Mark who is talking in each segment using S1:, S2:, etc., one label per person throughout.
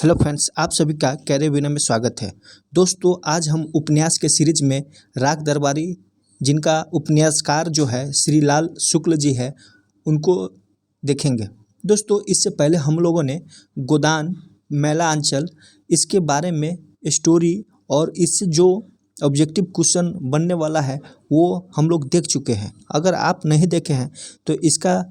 S1: Hello friends, आप सभी का कैरियर में स्वागत है। दोस्तों, आज हम उपन्यास के सीरीज में राग दरबारी, जिनका उपन्यासकार जो है श्री लाल शुक्ल जी है, उनको देखेंगे। दोस्तों, इससे पहले हम लोगों ने गोदान मेला अंचल इसके बारे में स्टोरी और इससे जो ऑब्जेक्टिव क्वेश्चन बनने वाला है वो हम लोग देख चुके हैं। अगर आप नहीं देखे हैं तो इसका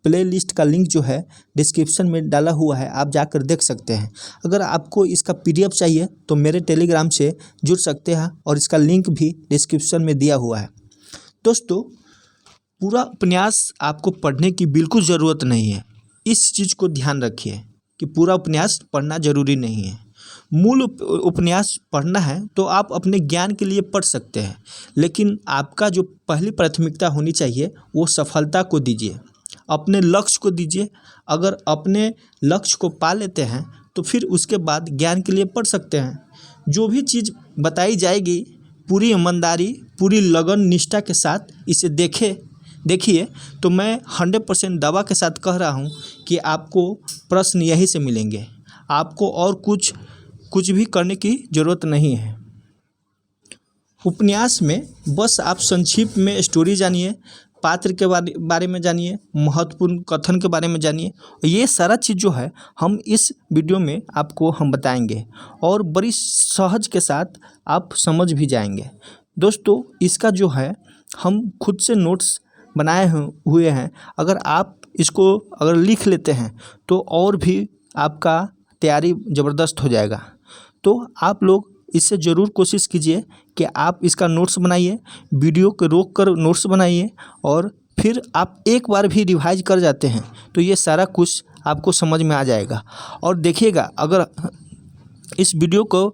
S1: प्लेलिस्ट का लिंक जो है डिस्क्रिप्शन में डाला हुआ है, आप जाकर देख सकते हैं। अगर आपको इसका पीडीएफ चाहिए तो मेरे टेलीग्राम से जुड़ सकते हैं और इसका लिंक भी डिस्क्रिप्शन में दिया हुआ है। दोस्तों, पूरा उपन्यास आपको पढ़ने की बिल्कुल ज़रूरत नहीं है। इस चीज़ को ध्यान रखिए कि पूरा उपन्यास पढ़ना ज़रूरी नहीं है। मूल उपन्यास पढ़ना है तो आप अपने ज्ञान के लिए पढ़ सकते हैं, लेकिन आपका जो पहली प्राथमिकता होनी चाहिए वो सफलता को दीजिए, अपने लक्ष्य को दीजिए। अगर अपने लक्ष्य को पा लेते हैं तो फिर उसके बाद ज्ञान के लिए पढ़ सकते हैं। जो भी चीज़ बताई जाएगी पूरी ईमानदारी, पूरी लगन निष्ठा के साथ इसे देखिए तो मैं 100% दावा के साथ कह रहा हूँ कि आपको प्रश्न यहीं से मिलेंगे। आपको और कुछ भी करने की ज़रूरत नहीं है। उपन्यास में बस आप संक्षिप्त में स्टोरी जानिए, पात्र के बारे में जानिए, महत्वपूर्ण कथन के बारे में जानिए। ये सारा चीज़ जो है हम इस वीडियो में आपको बताएंगे और बड़ी सहज के साथ आप समझ भी जाएंगे। दोस्तों, इसका जो है हम खुद से नोट्स बनाए हुए हैं। अगर आप इसको लिख लेते हैं तो और भी आपका तैयारी ज़बरदस्त हो जाएगा। तो आप लोग इससे ज़रूर कोशिश कीजिए कि आप इसका नोट्स बनाइए, वीडियो को रोक कर नोट्स बनाइए और फिर आप एक बार भी रिवाइज कर जाते हैं तो ये सारा कुछ आपको समझ में आ जाएगा। और देखिएगा, अगर इस वीडियो को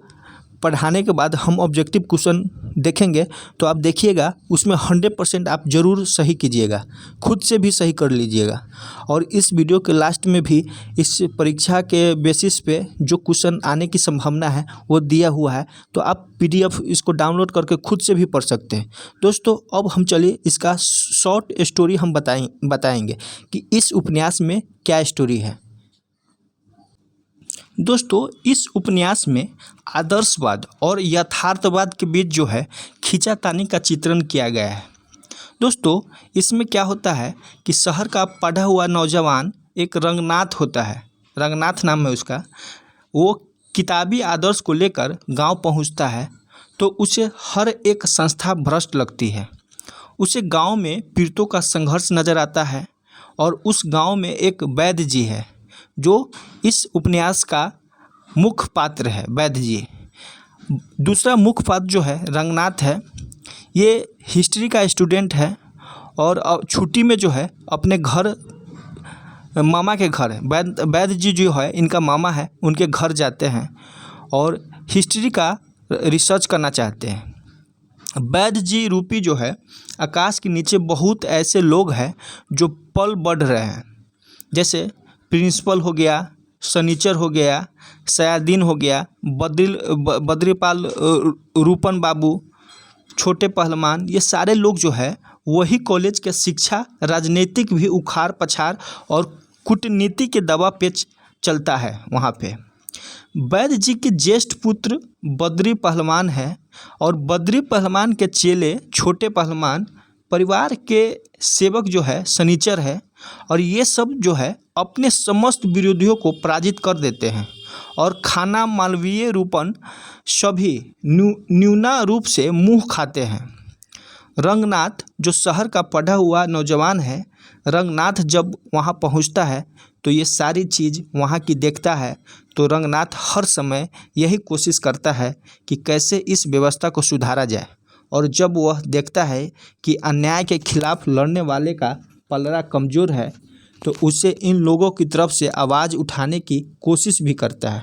S1: पढ़ाने के बाद हम ऑब्जेक्टिव क्वेश्चन देखेंगे तो आप देखिएगा उसमें 100% आप ज़रूर सही कीजिएगा, खुद से भी सही कर लीजिएगा। और इस वीडियो के लास्ट में भी इस परीक्षा के बेसिस पे जो क्वेश्चन आने की संभावना है वो दिया हुआ है, तो आप पीडीएफ इसको डाउनलोड करके खुद से भी पढ़ सकते हैं। दोस्तों, अब हम चलिए इसका शॉर्ट स्टोरी हम बताएंगे कि इस उपन्यास में क्या स्टोरी है। दोस्तों, इस उपन्यास में आदर्शवाद और यथार्थवाद के बीच जो है खींचातानी का चित्रण किया गया है। दोस्तों, इसमें क्या होता है कि शहर का पढ़ा हुआ नौजवान एक रंगनाथ होता है, रंगनाथ नाम है उसका। वो किताबी आदर्श को लेकर गांव पहुंचता है तो उसे हर एक संस्था भ्रष्ट लगती है। उसे गांव में पीड़ितों का संघर्ष नज़र आता है और उस गांव में एक वैद्य जी है जो इस उपन्यास का मुख्य पात्र है, वैद्य जी। दूसरा मुख्य पात्र जो है रंगनाथ है। ये हिस्ट्री का स्टूडेंट है और छुट्टी में जो है अपने घर, मामा के घर है, वैद्य जी जो है इनका मामा है, उनके घर जाते हैं और हिस्ट्री का रिसर्च करना चाहते हैं। वैद्य जी रूपी जो है आकाश के नीचे बहुत ऐसे लोग हैं जो पल बढ़ रहे हैं, जैसे प्रिंसिपल हो गया, सनीचर हो गया, सयादीन हो गया, बद्रीपाल, रूपन बाबू, छोटे पहलवान। ये सारे लोग जो है वही कॉलेज के शिक्षा, राजनीतिक भी उखाड़ पछाड़ और कूटनीति के दबाव पे चलता है वहाँ पे। वैद्य जी के ज्येष्ठ पुत्र बद्री पहलवान है और बद्री पहलवान के चेले छोटे पहलवान परिवार के सेवक जो है सनीचर है। और ये सब जो है अपने समस्त विरोधियों को पराजित कर देते हैं और खाना, मालवीय, रूपन सभी न्यूना रूप से मुंह खाते हैं। रंगनाथ जो शहर का पढ़ा हुआ नौजवान है, रंगनाथ जब वहाँ पहुँचता है तो ये सारी चीज़ वहाँ की देखता है तो रंगनाथ हर समय यही कोशिश करता है कि कैसे इस व्यवस्था को सुधारा जाए। और जब वह देखता है कि अन्याय के खिलाफ लड़ने वाले का पलड़ा कमज़ोर है तो उसे इन लोगों की तरफ से आवाज़ उठाने की कोशिश भी करता है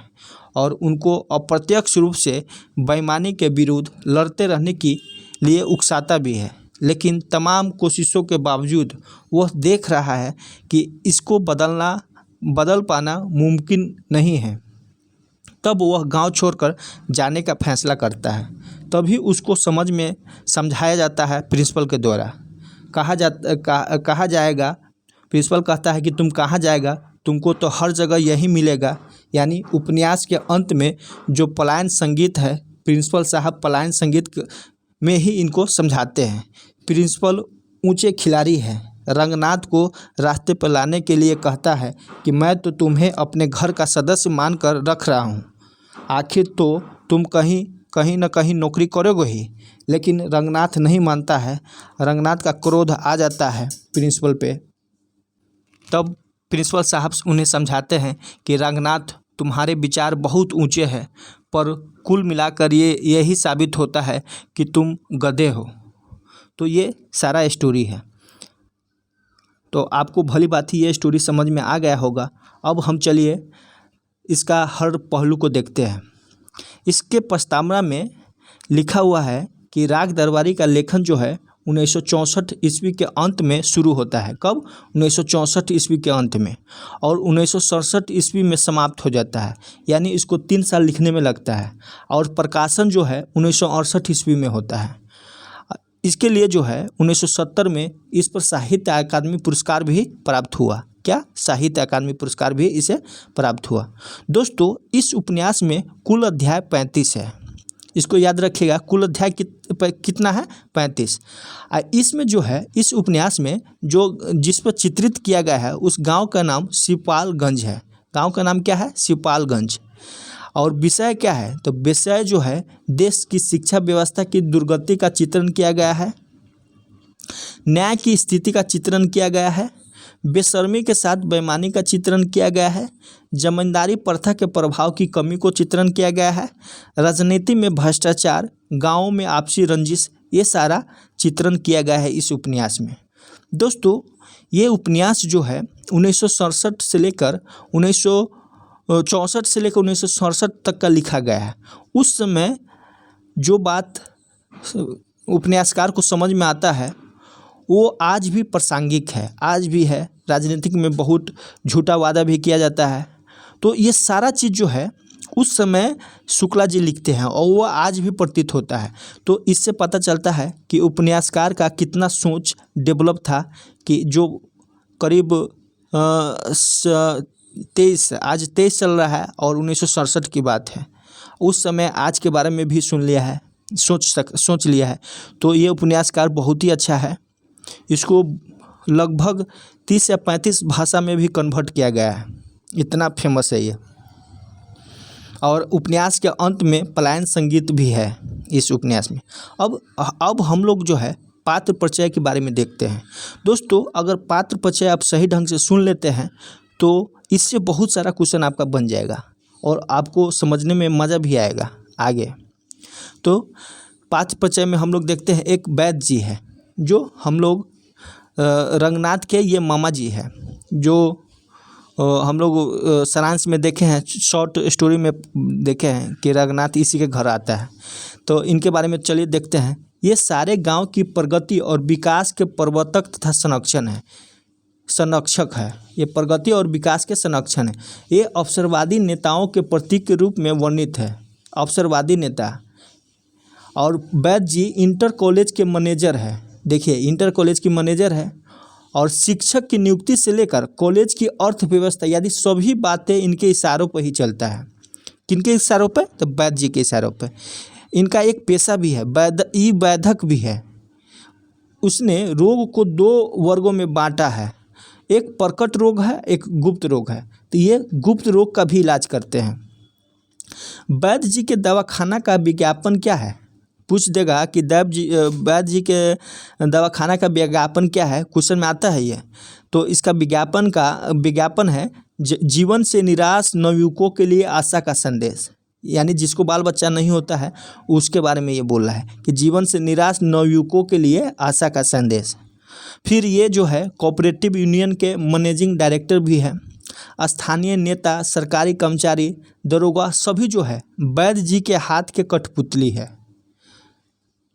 S1: और उनको अप्रत्यक्ष रूप से बेईमानी के विरुद्ध लड़ते रहने के लिए उकसाता भी है। लेकिन तमाम कोशिशों के बावजूद वह देख रहा है कि इसको बदल पाना मुमकिन नहीं है। तब वह गांव छोड़कर जाने का फैसला करता है। तभी उसको समझाया जाता है प्रिंसिपल के द्वारा। कहा जाएगा, प्रिंसिपल कहता है कि तुम कहाँ जाएगा, तुमको तो हर जगह यही मिलेगा। यानी उपन्यास के अंत में जो पलायन संगीत है, प्रिंसिपल साहब पलायन संगीत में ही इनको समझाते हैं। प्रिंसिपल ऊंचे खिलाड़ी हैं, रंगनाथ को रास्ते पर लाने के लिए कहता है कि मैं तो तुम्हें अपने घर का सदस्य मानकर रख रहा हूँ, आखिर तो तुम कहीं न कहीं नौकरी करोगे ही। लेकिन रंगनाथ नहीं मानता है। रंगनाथ का क्रोध आ जाता है प्रिंसिपल पे। तब प्रिंसिपल साहब उन्हें समझाते हैं कि रंगनाथ, तुम्हारे विचार बहुत ऊंचे हैं, पर कुल मिलाकर ये यही साबित होता है कि तुम गधे हो। तो ये सारा स्टोरी है। तो आपको भली भांति ये स्टोरी समझ में आ गया होगा। अब हम चलिए इसका हर पहलू को देखते हैं। इसके प्रस्तावना में लिखा हुआ है कि राग दरबारी का लेखन जो है 1964 ईस्वी के अंत में शुरू होता है। कब? 1964 ईस्वी के अंत में, और 1967 ईस्वी में समाप्त हो जाता है। यानी इसको 3 साल लिखने में लगता है, और प्रकाशन जो है 1968 ईस्वी में होता है। इसके लिए जो है 1970 में इस पर साहित्य अकादमी पुरस्कार भी प्राप्त हुआ। क्या? साहित्य अकादमी पुरस्कार भी इसे प्राप्त हुआ। दोस्तों, इस उपन्यास में कुल अध्याय 35 है। इसको याद रखिएगा, कुल अध्याय कितना है? 35। इसमें जो है, इस उपन्यास में जो जिस पर चित्रित किया गया है उस गांव का नाम शिवपालगंज है। गांव का नाम क्या है? शिवपालगंज। और विषय क्या है? तो विषय जो है देश की शिक्षा व्यवस्था की दुर्गति का चित्रण किया गया है, न्याय की स्थिति का चित्रण किया गया है, बेशर्मी के साथ बेईमानी का चित्रण किया गया है, जमींदारी प्रथा के प्रभाव की कमी को चित्रण किया गया है, राजनीति में भ्रष्टाचार, गाँवों में आपसी रंजिश, ये सारा चित्रण किया गया है इस उपन्यास में। दोस्तों, ये उपन्यास जो है 1967 से लेकर 1964 से लेकर 1967 तक का लिखा गया है। उस समय जो बात उपन्यासकार को समझ में आता है वो आज भी प्रासंगिक है, आज भी है। राजनीतिक में बहुत झूठा वादा भी किया जाता है। तो ये सारा चीज़ जो है उस समय शुक्ला जी लिखते हैं और वो आज भी प्रतीत होता है। तो इससे पता चलता है कि उपन्यासकार का कितना सोच डेवलप था, कि जो करीब 23 चल रहा है और 1967 की बात है। उस समय आज के बारे में भी सुन लिया है, सोच लिया है। तो ये उपन्यासकार बहुत ही अच्छा है। इसको लगभग 30 या 35 भाषा में भी कन्वर्ट किया गया है, इतना फेमस है ये। और उपन्यास के अंत में पलायन संगीत भी है इस उपन्यास में। अब हम लोग जो है पात्र परिचय के बारे में देखते हैं। दोस्तों, अगर पात्र परिचय आप सही ढंग से सुन लेते हैं तो इससे बहुत सारा क्वेश्चन आपका बन जाएगा और आपको समझने में मज़ा भी आएगा आगे। तो पात्र परिचय में हम लोग देखते हैं, एक वैद्य जी है जो हम लोग रंगनाथ के ये मामा जी है, जो हम लोग सारांश में देखे हैं, शॉर्ट स्टोरी में देखे हैं कि रंगनाथ इसी के घर आता है। तो इनके बारे में चलिए देखते हैं। ये सारे गांव की प्रगति और विकास के प्रवर्तक तथा संरक्षक है। ये प्रगति और विकास के संरक्षण है। ये अवसरवादी नेताओं के प्रतीक के रूप में वर्णित है, अवसरवादी नेता। और वैद्य जी इंटर कॉलेज के मैनेजर है। देखिए, इंटर कॉलेज की मैनेजर है और शिक्षक की नियुक्ति से लेकर कॉलेज की अर्थव्यवस्था, यदि सभी बातें इनके इशारों पर ही चलता है। किनके इशारों पर? तो वैद्य जी के इशारों पर। इनका एक पेशा भी है, वैधक भी है। उसने रोग को 2 वर्गों में बांटा है, एक प्रकट रोग है, एक गुप्त रोग है। तो ये गुप्त रोग का भी इलाज करते हैं। वैद्य जी के दवाखाना का विज्ञापन क्या है? पूछ देगा कि वैद्य जी के दवाखाना का विज्ञापन क्या है, क्वेश्चन में आता है ये। तो इसका विज्ञापन है जीवन से निराश नवयुवकों के लिए आशा का संदेश। यानी जिसको बाल बच्चा नहीं होता है उसके बारे में ये बोल रहा है कि जीवन से निराश नवयुवकों के लिए आशा का संदेश। फिर ये जो है कोऑपरेटिव यूनियन के मैनेजिंग डायरेक्टर भी है। स्थानीय नेता, सरकारी कर्मचारी, दरोगा सभी जो है वैद्य जी के हाथ के कठपुतली है।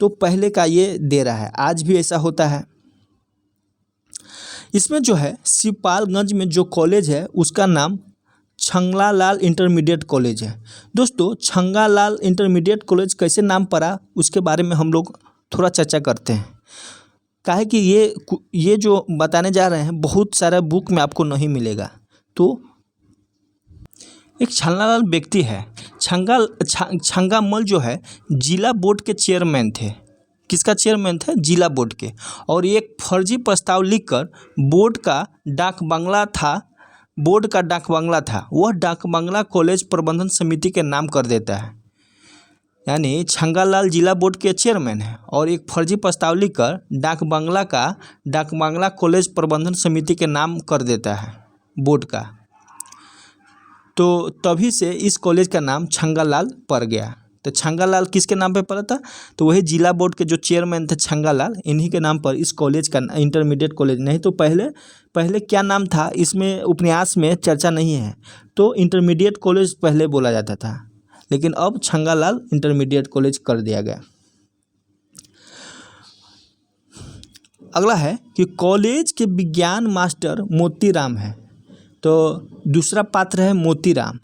S1: तो पहले का ये दे रहा है, आज भी ऐसा होता है। इसमें जो है शिवपालगंज में जो कॉलेज है उसका नाम छंगलालाल इंटरमीडिएट कॉलेज है। दोस्तों, छंगलालाल इंटरमीडिएट कॉलेज कैसे नाम पड़ा उसके बारे में हम लोग थोड़ा चर्चा करते हैं। काहे कि ये जो बताने जा रहे हैं बहुत सारा बुक में आपको नहीं मिलेगा। तो एक छन्नालाल व्यक्ति है, छंगामल जो है जिला बोर्ड के चेयरमैन थे। किसका चेयरमैन थे? जिला बोर्ड के। और एक फर्जी प्रस्ताव लिखकर बोर्ड का डाक बंगला था, वह डाक बंगला कॉलेज प्रबंधन समिति के नाम कर देता है। यानी छंगालाल जिला बोर्ड के चेयरमैन है और एक फर्जी प्रस्ताव लिखकर डाक बंगला कॉलेज प्रबंधन समिति के नाम कर देता है बोर्ड का। तो तभी से इस कॉलेज का नाम छंगालाल पड़ गया। तो छंगालाल किसके नाम पे पड़ा था? तो वही जिला बोर्ड के जो चेयरमैन थे छंगालाल, इन्हीं के नाम पर इस कॉलेज का इंटरमीडिएट कॉलेज। नहीं तो पहले क्या नाम था इसमें उपन्यास में चर्चा नहीं है। तो इंटरमीडिएट कॉलेज पहले बोला जाता था, लेकिन अब छंगालाल इंटरमीडिएट कॉलेज कर दिया गया। अगला है कि कॉलेज के विज्ञान मास्टर मोतीराम है। तो दूसरा पात्र है मोतीराम।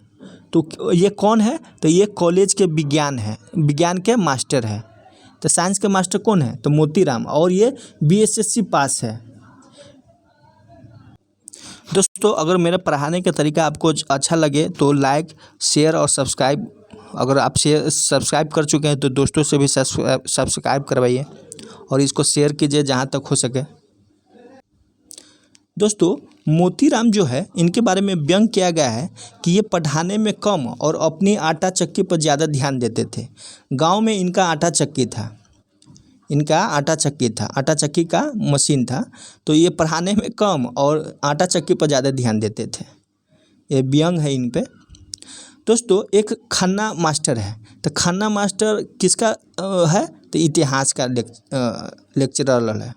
S1: तो ये कौन है? तो ये कॉलेज के विज्ञान के मास्टर है। तो साइंस के मास्टर कौन है? तो मोतीराम, और ये बीएसएससी पास है। दोस्तों, अगर मेरा पढ़ाने का तरीका आपको अच्छा लगे तो लाइक, शेयर और सब्सक्राइब, अगर आप सब्सक्राइब कर चुके हैं तो दोस्तों से भी सब्सक्राइब करवाइए और इसको शेयर कीजिए जहाँ तक हो सके। दोस्तों, मोतीराम जो है इनके बारे में व्यंग किया गया है कि ये पढ़ाने में कम और अपनी आटा चक्की पर ज़्यादा ध्यान देते थे। गांव में इनका आटा चक्की था, आटा चक्की का मशीन था। तो ये पढ़ाने में कम और आटा चक्की पर ज़्यादा ध्यान देते थे। ये व्यंग है इन पे। दोस्तों, एक खन्ना मास्टर है। तो खन्ना मास्टर किसका है? तो इतिहास का लेक्चरर है।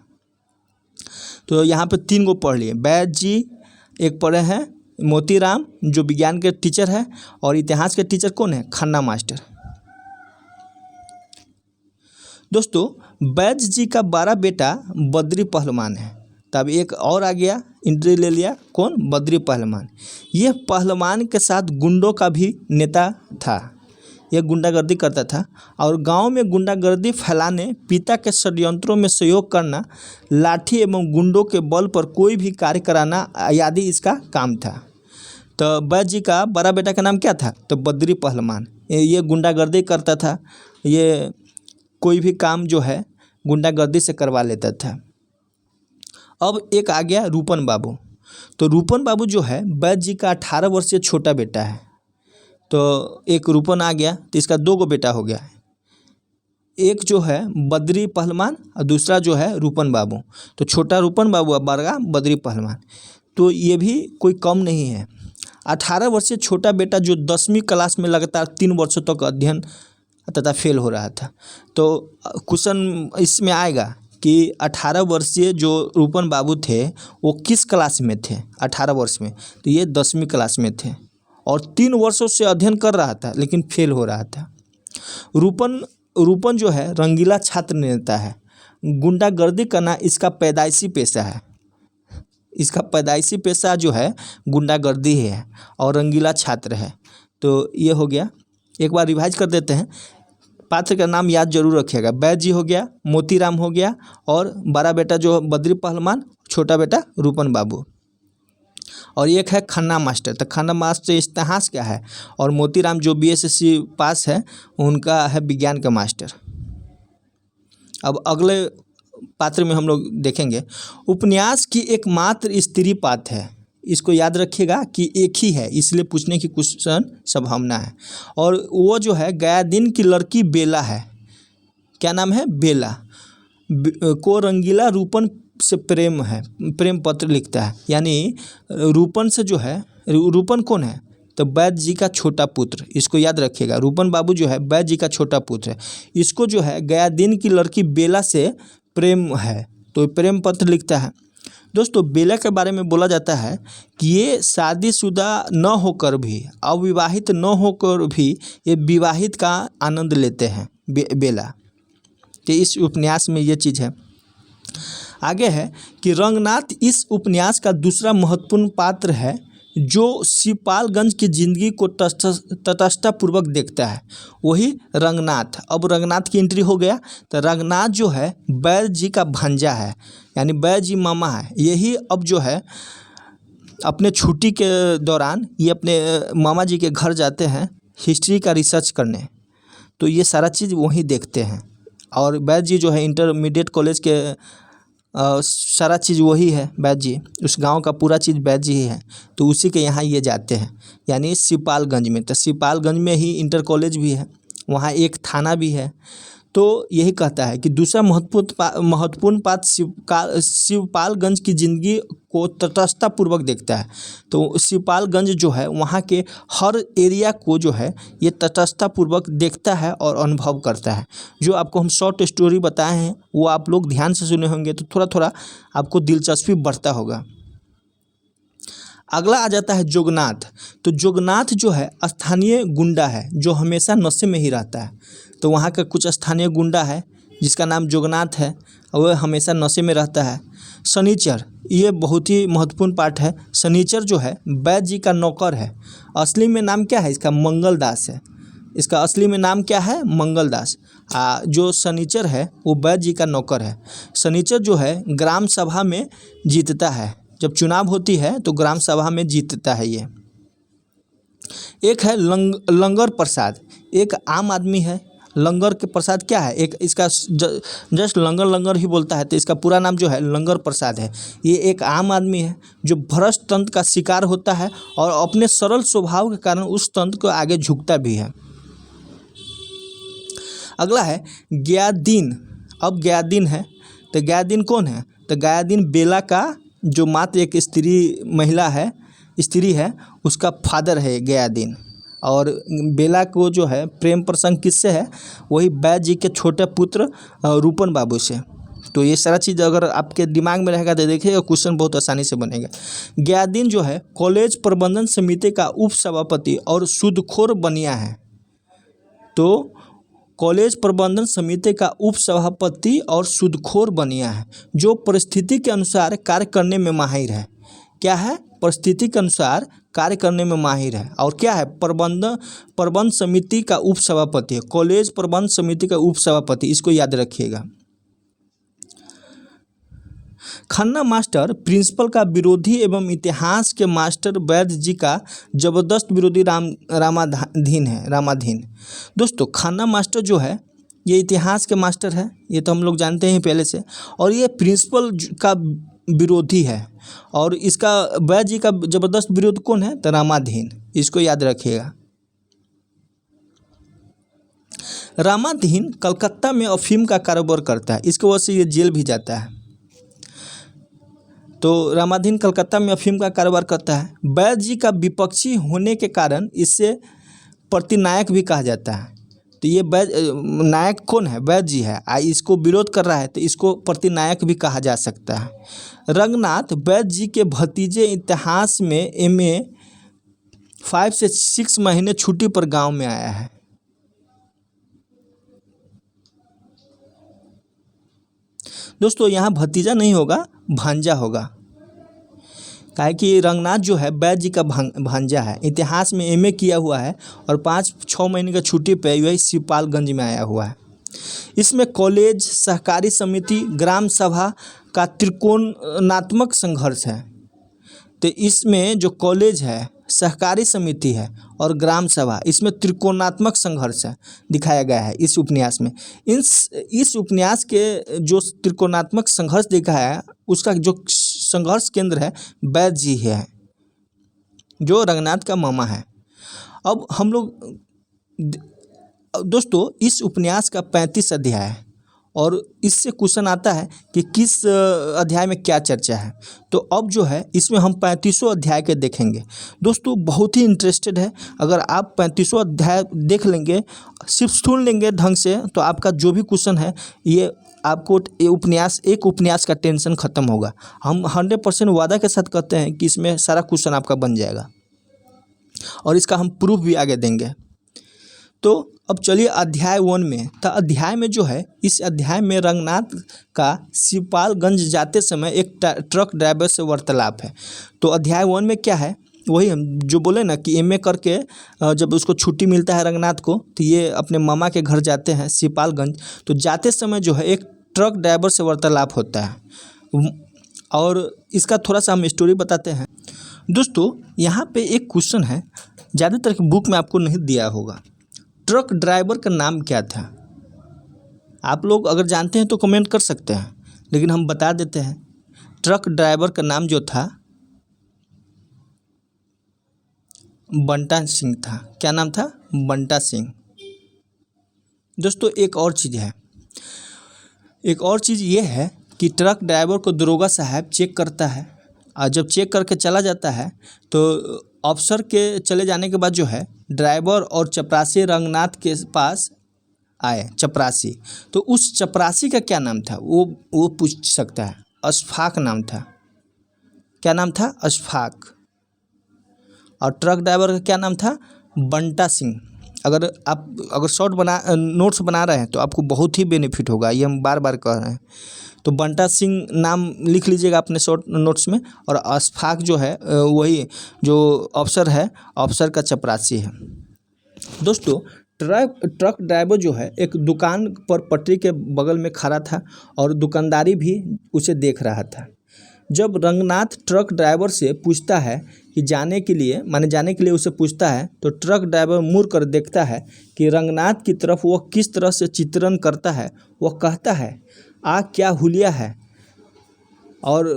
S1: तो यहाँ पे 3 गो पढ़ लिए। वैद्य जी एक पढ़े हैं, मोतीराम जो विज्ञान के टीचर है, और इतिहास के टीचर कौन है? खन्ना मास्टर। दोस्तों, वैद्य जी का बड़ा बेटा बद्री पहलवान है। तब एक और आ गया, एंट्री ले लिया, कौन? बद्री पहलवान। यह पहलवान के साथ गुंडों का भी नेता था। यह गुंडागर्दी करता था और गांव में गुंडागर्दी फैलाने, पिता के षड्यंत्रों में सहयोग करना, लाठी एवं गुंडों के बल पर कोई भी कार्य कराना आदि इसका काम था। तो वैद्य जी का बड़ा बेटा का नाम क्या था? तो बद्री पहलवान। ये गुंडागर्दी करता था, ये कोई भी काम जो है गुंडागर्दी से करवा लेता था। अब एक आ गया रूपन बाबू। तो रूपन बाबू जो है वैद्य जी का 18 वर्षीय छोटा बेटा है। तो एक रूपन आ गया, तो इसका 2 गो बेटा हो गया। एक जो है बद्री पहलवान और दूसरा जो है रूपन बाबू। तो छोटा रूपन बाबू और बड़ा बद्री पहलवान। तो ये भी कोई कम नहीं है। 18 वर्षीय छोटा बेटा जो 10वीं क्लास में लगातार 3 वर्षों तक अध्ययन तथा फेल हो रहा था। तो क्वेश्चन इसमें आएगा कि 18 वर्षीय जो रूपन बाबू थे वो किस क्लास में थे? 18 वर्ष में। तो ये 10वीं क्लास में थे और 3 वर्षों से अध्ययन कर रहा था लेकिन फेल हो रहा था। रूपन जो है रंगीला छात्र नेता है। गुंडागर्दी करना इसका पैदाइशी पेशा है। इसका पैदाइशी पेशा जो है गुंडागर्दी है और रंगीला छात्र है। तो ये हो गया। एक बार रिवाइज कर देते हैं। पात्र का नाम याद जरूर रखिएगा। वैद्य जी हो गया, मोतीराम हो गया, और बड़ा बेटा जो बद्री पहलवान, छोटा बेटा रूपन बाबू, और एक है खन्ना मास्टर। तो खन्ना मास्टर इतिहास क्या है, और मोतीराम जो बीएसएससी पास है उनका है विज्ञान का मास्टर। अब अगले पात्र में हम लोग देखेंगे। उपन्यास की एकमात्र स्त्री पात्र है। इसको याद रखिएगा कि एक ही है, इसलिए पूछने की क्वेश्चन संभावना है। और वो जो है गया दिन की लड़की बेला है। क्या नाम है? बेला। को रंगीला रूपन से प्रेम है, प्रेम पत्र लिखता है। यानी रूपन से जो है, रूपन कौन है? तो वैद्य जी का छोटा पुत्र। इसको याद रखिएगा। रूपन बाबू जो है वैद्य जी का छोटा पुत्र है। इसको जो है गया दिन की लड़की बेला से प्रेम है, तो प्रेम पत्र लिखता है। दोस्तों, बेला के बारे में बोला जाता है कि ये शादीशुदा न होकर भी, अविवाहित न होकर भी ये विवाहित का आनंद लेते हैं बेला। तो इस उपन्यास में ये चीज़ है। आगे है कि रंगनाथ इस उपन्यास का दूसरा महत्वपूर्ण पात्र है जो सिपालगंज की जिंदगी को तटस्थतापूर्वक देखता है, वही रंगनाथ। अब रंगनाथ की एंट्री हो गया। तो रंगनाथ जो है वैद्य जी का भांजा है, यानी वैद्य जी मामा है। यही अब जो है अपने छुट्टी के दौरान ये अपने मामा जी के घर जाते हैं हिस्ट्री का रिसर्च करने। तो ये सारा चीज़ वहीं देखते हैं। और वैद्य जी जो है इंटरमीडिएट कॉलेज के सारा चीज़ वही है, वैद्य जी उस गांव का पूरा चीज़ वैद्य जी ही है। तो उसी के यहाँ ये जाते हैं, यानी सिपालगंज में। तो सिपालगंज में ही इंटर कॉलेज भी है, वहाँ एक थाना भी है। तो यही कहता है कि दूसरा महत्वपूर्ण बात शिवपालगंज की ज़िंदगी को तटस्थतापूर्वक देखता है। तो शिवपालगंज जो है वहाँ के हर एरिया को जो है ये तटस्थतापूर्वक देखता है और अनुभव करता है। जो आपको हम शॉर्ट स्टोरी बताए हैं वो आप लोग ध्यान से सुने होंगे तो थोड़ा थोड़ा आपको दिलचस्पी बढ़ता होगा। अगला आ जाता है जोगनाथ। तो जोगनाथ जो है स्थानीय गुंडा है जो हमेशा नशे में ही रहता है। तो वहाँ का कुछ स्थानीय गुंडा है जिसका नाम जोगनाथ है, वह हमेशा नशे में रहता है। शनिचर, ये बहुत ही महत्वपूर्ण पार्ट है। शनिचर जो है वैद्य जी का नौकर है। असली में नाम क्या है इसका? मंगलदास है। इसका असली में नाम क्या है? मंगलदास। जो शनिचर है वो वैद्य जी का नौकर है। शनिचर जो है ग्राम सभा में जीतता है, जब चुनाव होती है तो ग्राम सभा में जीतता है ये। एक है लंगर प्रसाद, एक आम आदमी है। लंगर के प्रसाद क्या है? एक इसका जस्ट लंगर ही बोलता है, तो इसका पूरा नाम जो है लंगर प्रसाद है। ये एक आम आदमी है जो भ्रष्ट तंत्र का शिकार होता है और अपने सरल स्वभाव के कारण उस तंत्र को आगे झुकता भी है। अगला है गयादीन। अब गयादीन है, तो गयादीन कौन है? तो गयादीन बेला का जो मात्र एक स्त्री है उसका फादर है गयादीन। और बेला को जो है प्रेम प्रसंग किससे है? वही वैद्य जी के छोटे पुत्र रूपन बाबू से। तो ये सारा चीज़ अगर आपके दिमाग में रहेगा तो देखिएगा क्वेश्चन बहुत आसानी से बनेगा। गयादीन जो है कॉलेज प्रबंधन समिति का उप सभापति और सूदखोर बनिया है। तो कॉलेज प्रबंधन समिति का उप सभापति और सूदखोर बनिया है जो परिस्थिति के अनुसार कार्य करने में माहिर है। क्या है? परिस्थिति के अनुसार कार्य करने में माहिर है। और क्या है? प्रबंध समिति का उप सभापति है। कॉलेज प्रबंध समिति का उप सभापति, इसको याद रखिएगा। खन्ना मास्टर प्रिंसिपल का विरोधी एवं इतिहास के मास्टर वैद्य जी का जबरदस्त विरोधी रामाधीन। दोस्तों खन्ना मास्टर जो है ये इतिहास के मास्टर है, ये तो हम लोग जानते हैं पहले से। और ये प्रिंसिपल का विरोधी है। और इसका वैद्य जी का जबरदस्त विरोध कौन है? तो रामाधीन, इसको याद रखिएगा। रामाधीन कलकत्ता में अफीम का कारोबार करता है, इसकी वजह से ये जेल भी जाता है। तो रामाधीन कलकत्ता में अफीम का कारोबार करता है। वैद्य जी का विपक्षी होने के कारण इसे प्रतिनायक भी कहा जाता है। तो ये नायक कौन है? वैद्य जी है। इसको विरोध कर रहा है तो इसको प्रतिनायक भी कहा जा सकता है। रंगनाथ वैद्य जी के भतीजे इतिहास में MA 5 से 6 महीने छुट्टी पर गांव में आया है। दोस्तों यहाँ भतीजा नहीं होगा, भांजा होगा। काहे कि रंगनाथ जो है वैद्य जी का भांजा है, इतिहास में MA किया हुआ है और 5-6 महीने का छुट्टी पे वही सिपालगंज में आया हुआ है। इसमें कॉलेज, सहकारी समिति, ग्राम सभा का त्रिकोणात्मक संघर्ष है। तो इसमें जो कॉलेज है, सहकारी समिति है और ग्राम सभा, इसमें त्रिकोणात्मक संघर्ष है दिखाया गया है इस उपन्यास में। इस उपन्यास के जो त्रिकोणात्मक संघर्ष दिखाया है उसका जो संघर्ष केंद्र है वैद्य जी है जो रंगनाथ का मामा है। अब हम लोग दोस्तों इस उपन्यास का 35 अध्याय है और इससे क्वेश्चन आता है कि किस अध्याय में क्या चर्चा है। तो अब जो है इसमें हम 35वां अध्याय के देखेंगे। दोस्तों बहुत ही इंटरेस्टेड है, अगर आप 35वां अध्याय देख लेंगे, सिर्फ सुन लेंगे ढंग से, तो आपका जो भी क्वेश्चन है ये आपको एक उपन्यास का टेंशन ख़त्म होगा। हम 100% वादा के साथ कहते हैं कि इसमें सारा क्वेश्चन आपका बन जाएगा और इसका हम प्रूफ भी आगे देंगे। तो अब चलिए अध्याय 1 में। तो अध्याय में जो है, इस अध्याय में रंगनाथ का सिपालगंज जाते समय एक ट्रक ड्राइवर से वार्तालाप है। तो अध्याय 1 में क्या है, वही हम जो बोले ना कि MA करके जब उसको छुट्टी मिलता है रंगनाथ को, तो ये अपने मामा के घर जाते हैं सिपालगंज। तो जाते समय जो है एक ट्रक ड्राइवर से वार्तालाप होता है और इसका थोड़ा सा हम स्टोरी बताते हैं। दोस्तों यहाँ पे एक क्वेश्चन है, ज़्यादातर की बुक में आपको नहीं दिया होगा। ट्रक ड्राइवर का नाम क्या था? आप लोग अगर जानते हैं तो कमेंट कर सकते हैं, लेकिन हम बता देते हैं। ट्रक ड्राइवर का नाम जो था बंटा सिंह था। क्या नाम था? बंटा सिंह। दोस्तों एक और चीज़ ये है कि ट्रक ड्राइवर को दरोगा साहब चेक करता है, और जब चेक करके चला जाता है तो अफसर के चले जाने के बाद जो है ड्राइवर और चपरासी रंगनाथ के पास आए। चपरासी, तो उस चपरासी का क्या नाम था वो पूछ सकता है। अशफाक नाम था। क्या नाम था? अशफाक। और ट्रक ड्राइवर का क्या नाम था? बंटा सिंह। अगर शॉर्ट नोट्स बना रहे हैं तो आपको बहुत ही बेनिफिट होगा, ये हम बार बार कह रहे हैं। तो बंटा सिंह नाम लिख लीजिएगा अपने शॉर्ट नोट्स में। और अशफाक जो है वही जो अफसर है, अफसर का चपरासी है। दोस्तों ट्रक ड्राइवर जो है एक दुकान पर पटरी के बगल में खड़ा था और दुकानदारी भी उसे देख रहा था। जब रंगनाथ ट्रक ड्राइवर से पूछता है कि जाने के लिए उसे पूछता है, तो ट्रक ड्राइवर मुड़ कर देखता है कि रंगनाथ की तरफ वह किस तरह से चित्रण करता है। वह कहता है, आ क्या हुलिया है। और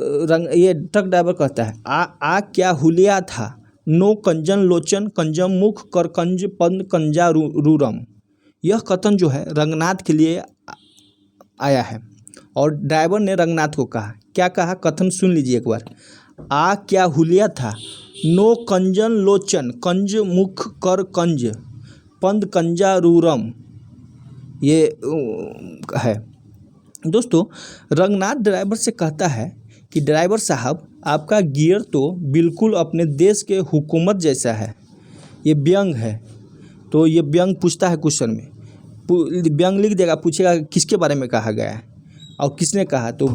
S1: ये ट्रक ड्राइवर कहता है, आ क्या हुलिया था, नो कंजन लोचन कंजम मुख कर कंज पंद कंजा रूरम। यह कथन जो है रंगनाथ के लिए आया है। और ड्राइवर ने रंगनाथ को कहा, क्या कहा? कथन सुन लीजिए एक बार। आ क्या हुलिया था, नो कंजन लोचन कंज मुख कर कंज पंद कंजा रूरम। ये है। दोस्तों रंगनाथ ड्राइवर से कहता है कि ड्राइवर साहब, आपका गियर तो बिल्कुल अपने देश के हुकूमत जैसा है। ये व्यंग है। तो ये व्यंग पूछता है क्वेश्चन में, व्यंग लिख देगा, पूछेगा किसके बारे में कहा गया है और किसने कहा। तो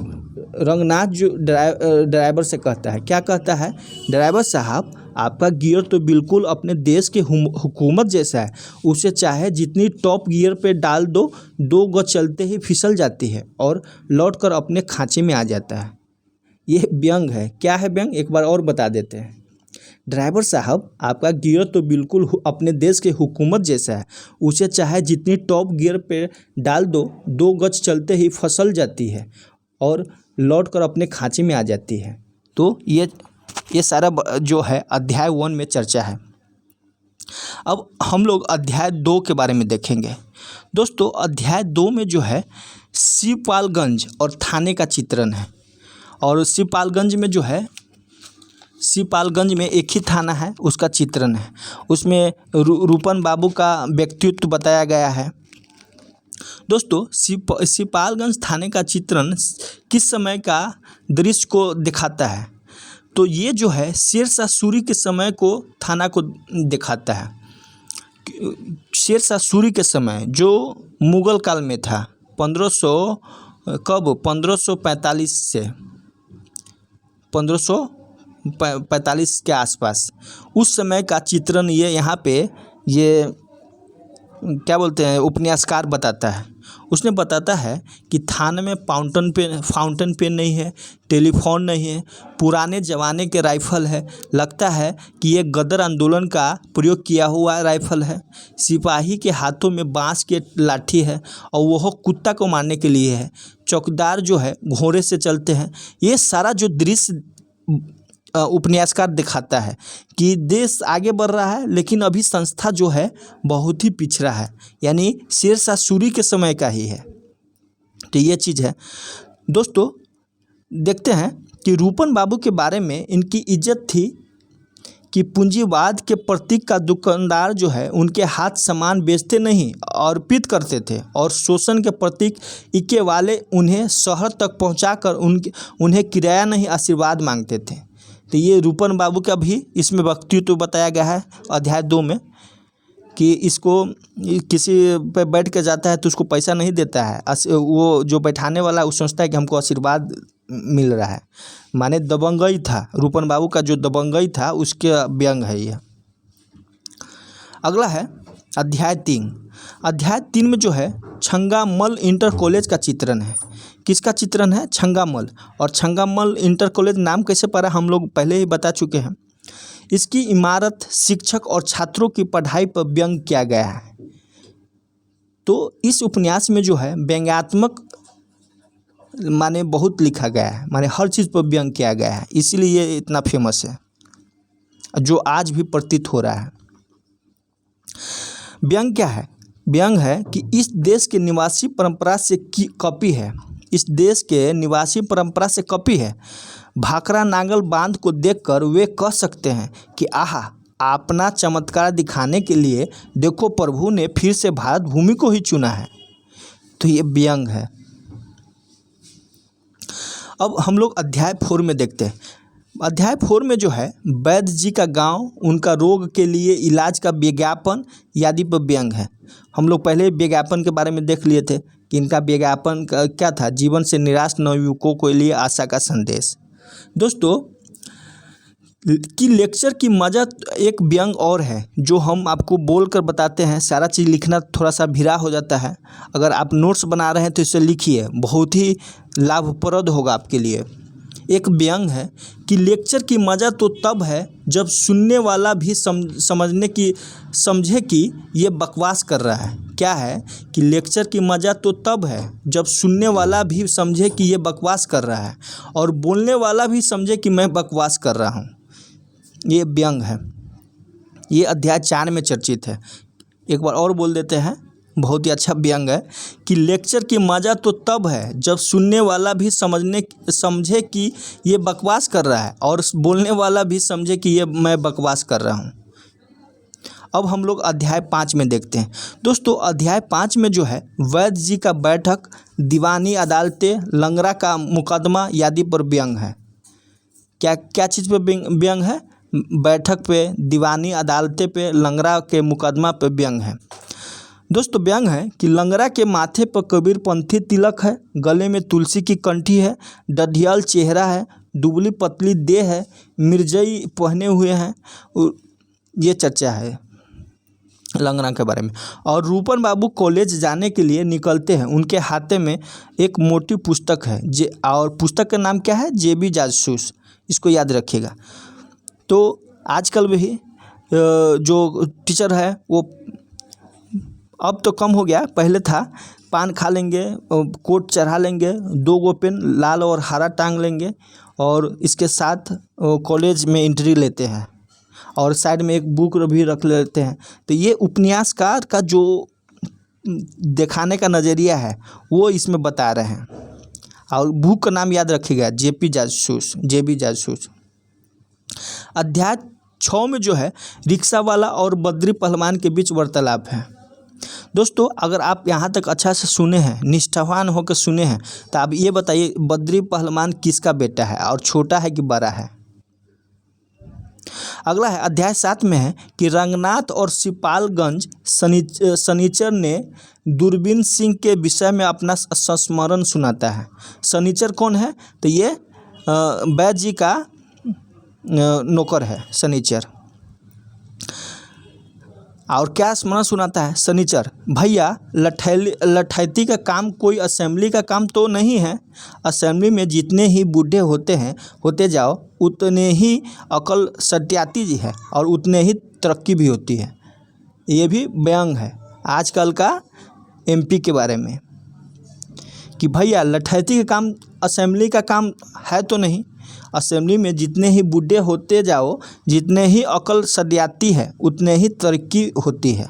S1: रंगनाथ जो ड्राइवर से कहता है, क्या कहता है? ड्राइवर साहब, आपका गियर तो बिल्कुल अपने देश के हुकूमत जैसा है। उसे चाहे जितनी टॉप गियर पे डाल दो, 2 गज चलते ही फिसल जाती है और लौट कर अपने खांचे में आ जाता है। ये व्यंग है। क्या है व्यंग? एक बार और बता देते हैं। ड्राइवर साहब, आपका गियर तो बिल्कुल अपने देश के हुकूमत जैसा है। उसे चाहे जितनी टॉप गियर पे डाल दो, 2 गज चलते ही फसल जाती है और लौट कर अपने खांचे में आ जाती है। तो ये सारा जो है अध्याय 1 में चर्चा है। अब हम लोग अध्याय 2 के बारे में देखेंगे। दोस्तों अध्याय 2 में जो है शिवपालगंज और थाने का चित्रण है। और शिवपालगंज में एक ही थाना है, उसका चित्रण है। उसमें रूपन बाबू का व्यक्तित्व बताया गया है। दोस्तों शिवपालगंज थाने का चित्रण किस समय का दृश्य को दिखाता है? तो ये जो है शेरशाह सूरी के समय को थाना को दिखाता है। शेरशाह सूरी के समय जो मुग़ल काल में था, 1545 से 1545 के आसपास, उस समय का चित्रण ये यहाँ पे ये क्या बोलते हैं उपन्यासकार बताता है। उसने बताता है कि थाने में फाउंटेन पेन नहीं है, टेलीफोन नहीं है, पुराने ज़माने के राइफ़ल है। लगता है कि ये गदर आंदोलन का प्रयोग किया हुआ राइफ़ल है। सिपाही के हाथों में बाँस के लाठी है और वह कुत्ता को मारने के लिए है। चौकीदार जो है घोड़े से चलते हैं। ये सारा जो दृश्य उपन्यासकार दिखाता है कि देश आगे बढ़ रहा है, लेकिन अभी संस्था जो है बहुत ही पिछड़ा है, यानी शेरशाह सूरी के समय का ही है। तो ये चीज़ है। दोस्तों देखते हैं कि रूपन बाबू के बारे में इनकी इज्जत थी कि पूंजीवाद के प्रतीक का दुकानदार जो है उनके हाथ सामान बेचते नहीं, अर्पित करते थे, और शोषण के प्रतीक इक्के वाले उन्हें शहर तक पहुंचाकर उन्हें किराया नहीं आशीर्वाद मांगते थे। तो ये रूपन बाबू का भी इसमें व्यक्तित्व बताया गया है अध्याय 2 में, कि इसको किसी पे बैठ के जाता है तो उसको पैसा नहीं देता है। वो जो बैठाने वाला वो सोचता है कि हमको आशीर्वाद मिल रहा है, माने दबंगई था। रूपन बाबू का जो दबंगई था उसके व्यंग है ये। अगला है अध्याय 3। अध्याय 3 में जो है छंगामल इंटर कॉलेज का चित्रण है। किसका चित्रण है? छंगामल। और छंगामल इंटर कॉलेज नाम कैसे पड़ा हम लोग पहले ही बता चुके हैं। इसकी इमारत, शिक्षक और छात्रों की पढ़ाई पर व्यंग किया गया है। तो इस उपन्यास में जो है व्यंग्यात्मक माने बहुत लिखा गया है, माने हर चीज़ पर व्यंग किया गया है, इसीलिए ये इतना फेमस है, जो आज भी प्रतीत हो रहा है। व्यंग क्या है? व्यंग है कि इस देश के निवासी परंपरा से कॉपी है, इस देश के निवासी परंपरा से कॉपी है। भाखड़ा नांगल बांध को देखकर वे कह सकते हैं कि आहा, अपना चमत्कार दिखाने के लिए देखो प्रभु ने फिर से भारत भूमि को ही चुना है। तो ये व्यंग है। अब हम लोग अध्याय 4 में देखते हैं। अध्याय 4 में जो है वैद्य जी का गांव, उनका रोग के लिए इलाज का विज्ञापन आदि पर व्यंग है। हम लोग पहले विज्ञापन के बारे में देख लिए थे कि इनका विज्ञापन क्या था, जीवन से निराश नवयुवकों के लिए आशा का संदेश। दोस्तों कि लेक्चर की मज़ा एक व्यंग और है जो हम आपको बोल कर बताते हैं, सारा चीज़ लिखना थोड़ा सा भिरा हो जाता है। अगर आप नोट्स बना रहे हैं तो इसे लिखिए, बहुत ही लाभप्रद होगा आपके लिए। एक व्यंग है कि लेक्चर की मज़ा तो तब है जब सुनने वाला भी समझे कि ये बकवास कर रहा है। क्या है कि लेक्चर की मज़ा तो तब है जब सुनने वाला भी समझे कि ये बकवास कर रहा है और बोलने वाला भी समझे कि मैं बकवास कर रहा हूँ। ये व्यंग है। ये अध्याय 4 में चर्चित है। एक बार और बोल देते हैं, बहुत ही अच्छा व्यंग है कि लेक्चर की मज़ा तो तब है जब सुनने वाला भी समझे कि ये बकवास कर रहा है और बोलने वाला भी समझे कि ये मैं बकवास कर रहा हूँ। अब हम लोग अध्याय 5 में देखते हैं। दोस्तों अध्याय 5 में जो है वैद्य जी का बैठक, दीवानी अदालतें, लंगड़ा का मुकदमा आदि पर व्यंग है। क्या चीज़ पे व्यंग है? बैठक पे, दीवानी अदालतें पे, लंगड़ा के मुकदमा पे व्यंग है। दोस्तों व्यंग है कि लंगड़ा के माथे पर कबीरपंथी तिलक है, गले में तुलसी की कंठी है, डढ़ियल चेहरा है, दुबली पतली देह है, मिर्जई पहने हुए हैं। ये चर्चा है लंगड़ा के बारे में। और रूपन बाबू कॉलेज जाने के लिए निकलते हैं, उनके हाथे में एक मोटी पुस्तक है और पुस्तक का नाम क्या है? जेबी जासूस। इसको याद रखिएगा। तो आजकल भी जो टीचर है वो अब तो कम हो गया, पहले था पान खा लेंगे, कोट चढ़ा लेंगे, 2 गो पेन लाल और हरा टांग लेंगे और इसके साथ कॉलेज में एंट्री लेते हैं और साइड में एक बुक भी रख लेते हैं। तो ये उपन्यासकार का जो दिखाने का नज़रिया है वो इसमें बता रहे हैं। और बुक का नाम याद रखिएगा, जेबी जासूस। अध्याय 6 में जो है रिक्शा वाला और बद्री पहलवान के बीच वार्तालाप है। दोस्तों अगर आप यहाँ तक अच्छा से सुने हैं, निष्ठावान होकर सुने हैं, तो आप ये बताइए बद्री पहलवान किसका बेटा है और छोटा है कि बड़ा है? अगला है अध्याय 7 में है कि रंगनाथ और सिपालगंज शनिचर ने दूरबीन सिंह के विषय में अपना संस्मरण सुनाता है। शनिचर कौन है? तो ये वैद्य जी का नौकर है शनिचर। और क्या स्मरण सुनाता है शनिचर? भैया लठैती का काम कोई असेंबली का काम तो नहीं है। असेंबली में जितने ही बूढ़े होते जाओ उतने ही अकल सत्याती जी है और उतने ही तरक्की भी होती है। ये भी व्यंग है आजकल का एमपी के बारे में कि भैया लठैती का काम असेंबली का काम है तो नहीं। असेंबली में जितने ही बूढ़े होते जाओ, जितने ही अकल सदियाती है, उतने ही तरक्की होती है।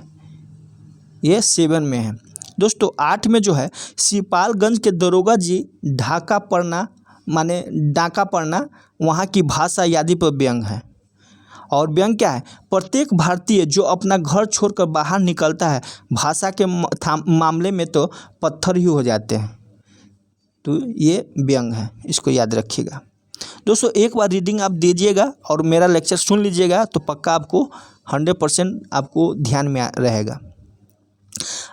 S1: ये 7 में है। दोस्तों 8 में जो है सिपालगंज के दरोगा जी डाका पढ़ना वहाँ की भाषा आदि पर व्यंग है। और व्यंग क्या है? प्रत्येक भारतीय जो अपना घर छोड़कर बाहर निकलता है, भाषा के मामले में तो पत्थर ही हो जाते हैं। तो ये व्यंग है, इसको याद रखिएगा। दोस्तों एक बार रीडिंग आप दीजिएगा और मेरा लेक्चर सुन लीजिएगा तो पक्का आपको 100% आपको ध्यान में रहेगा।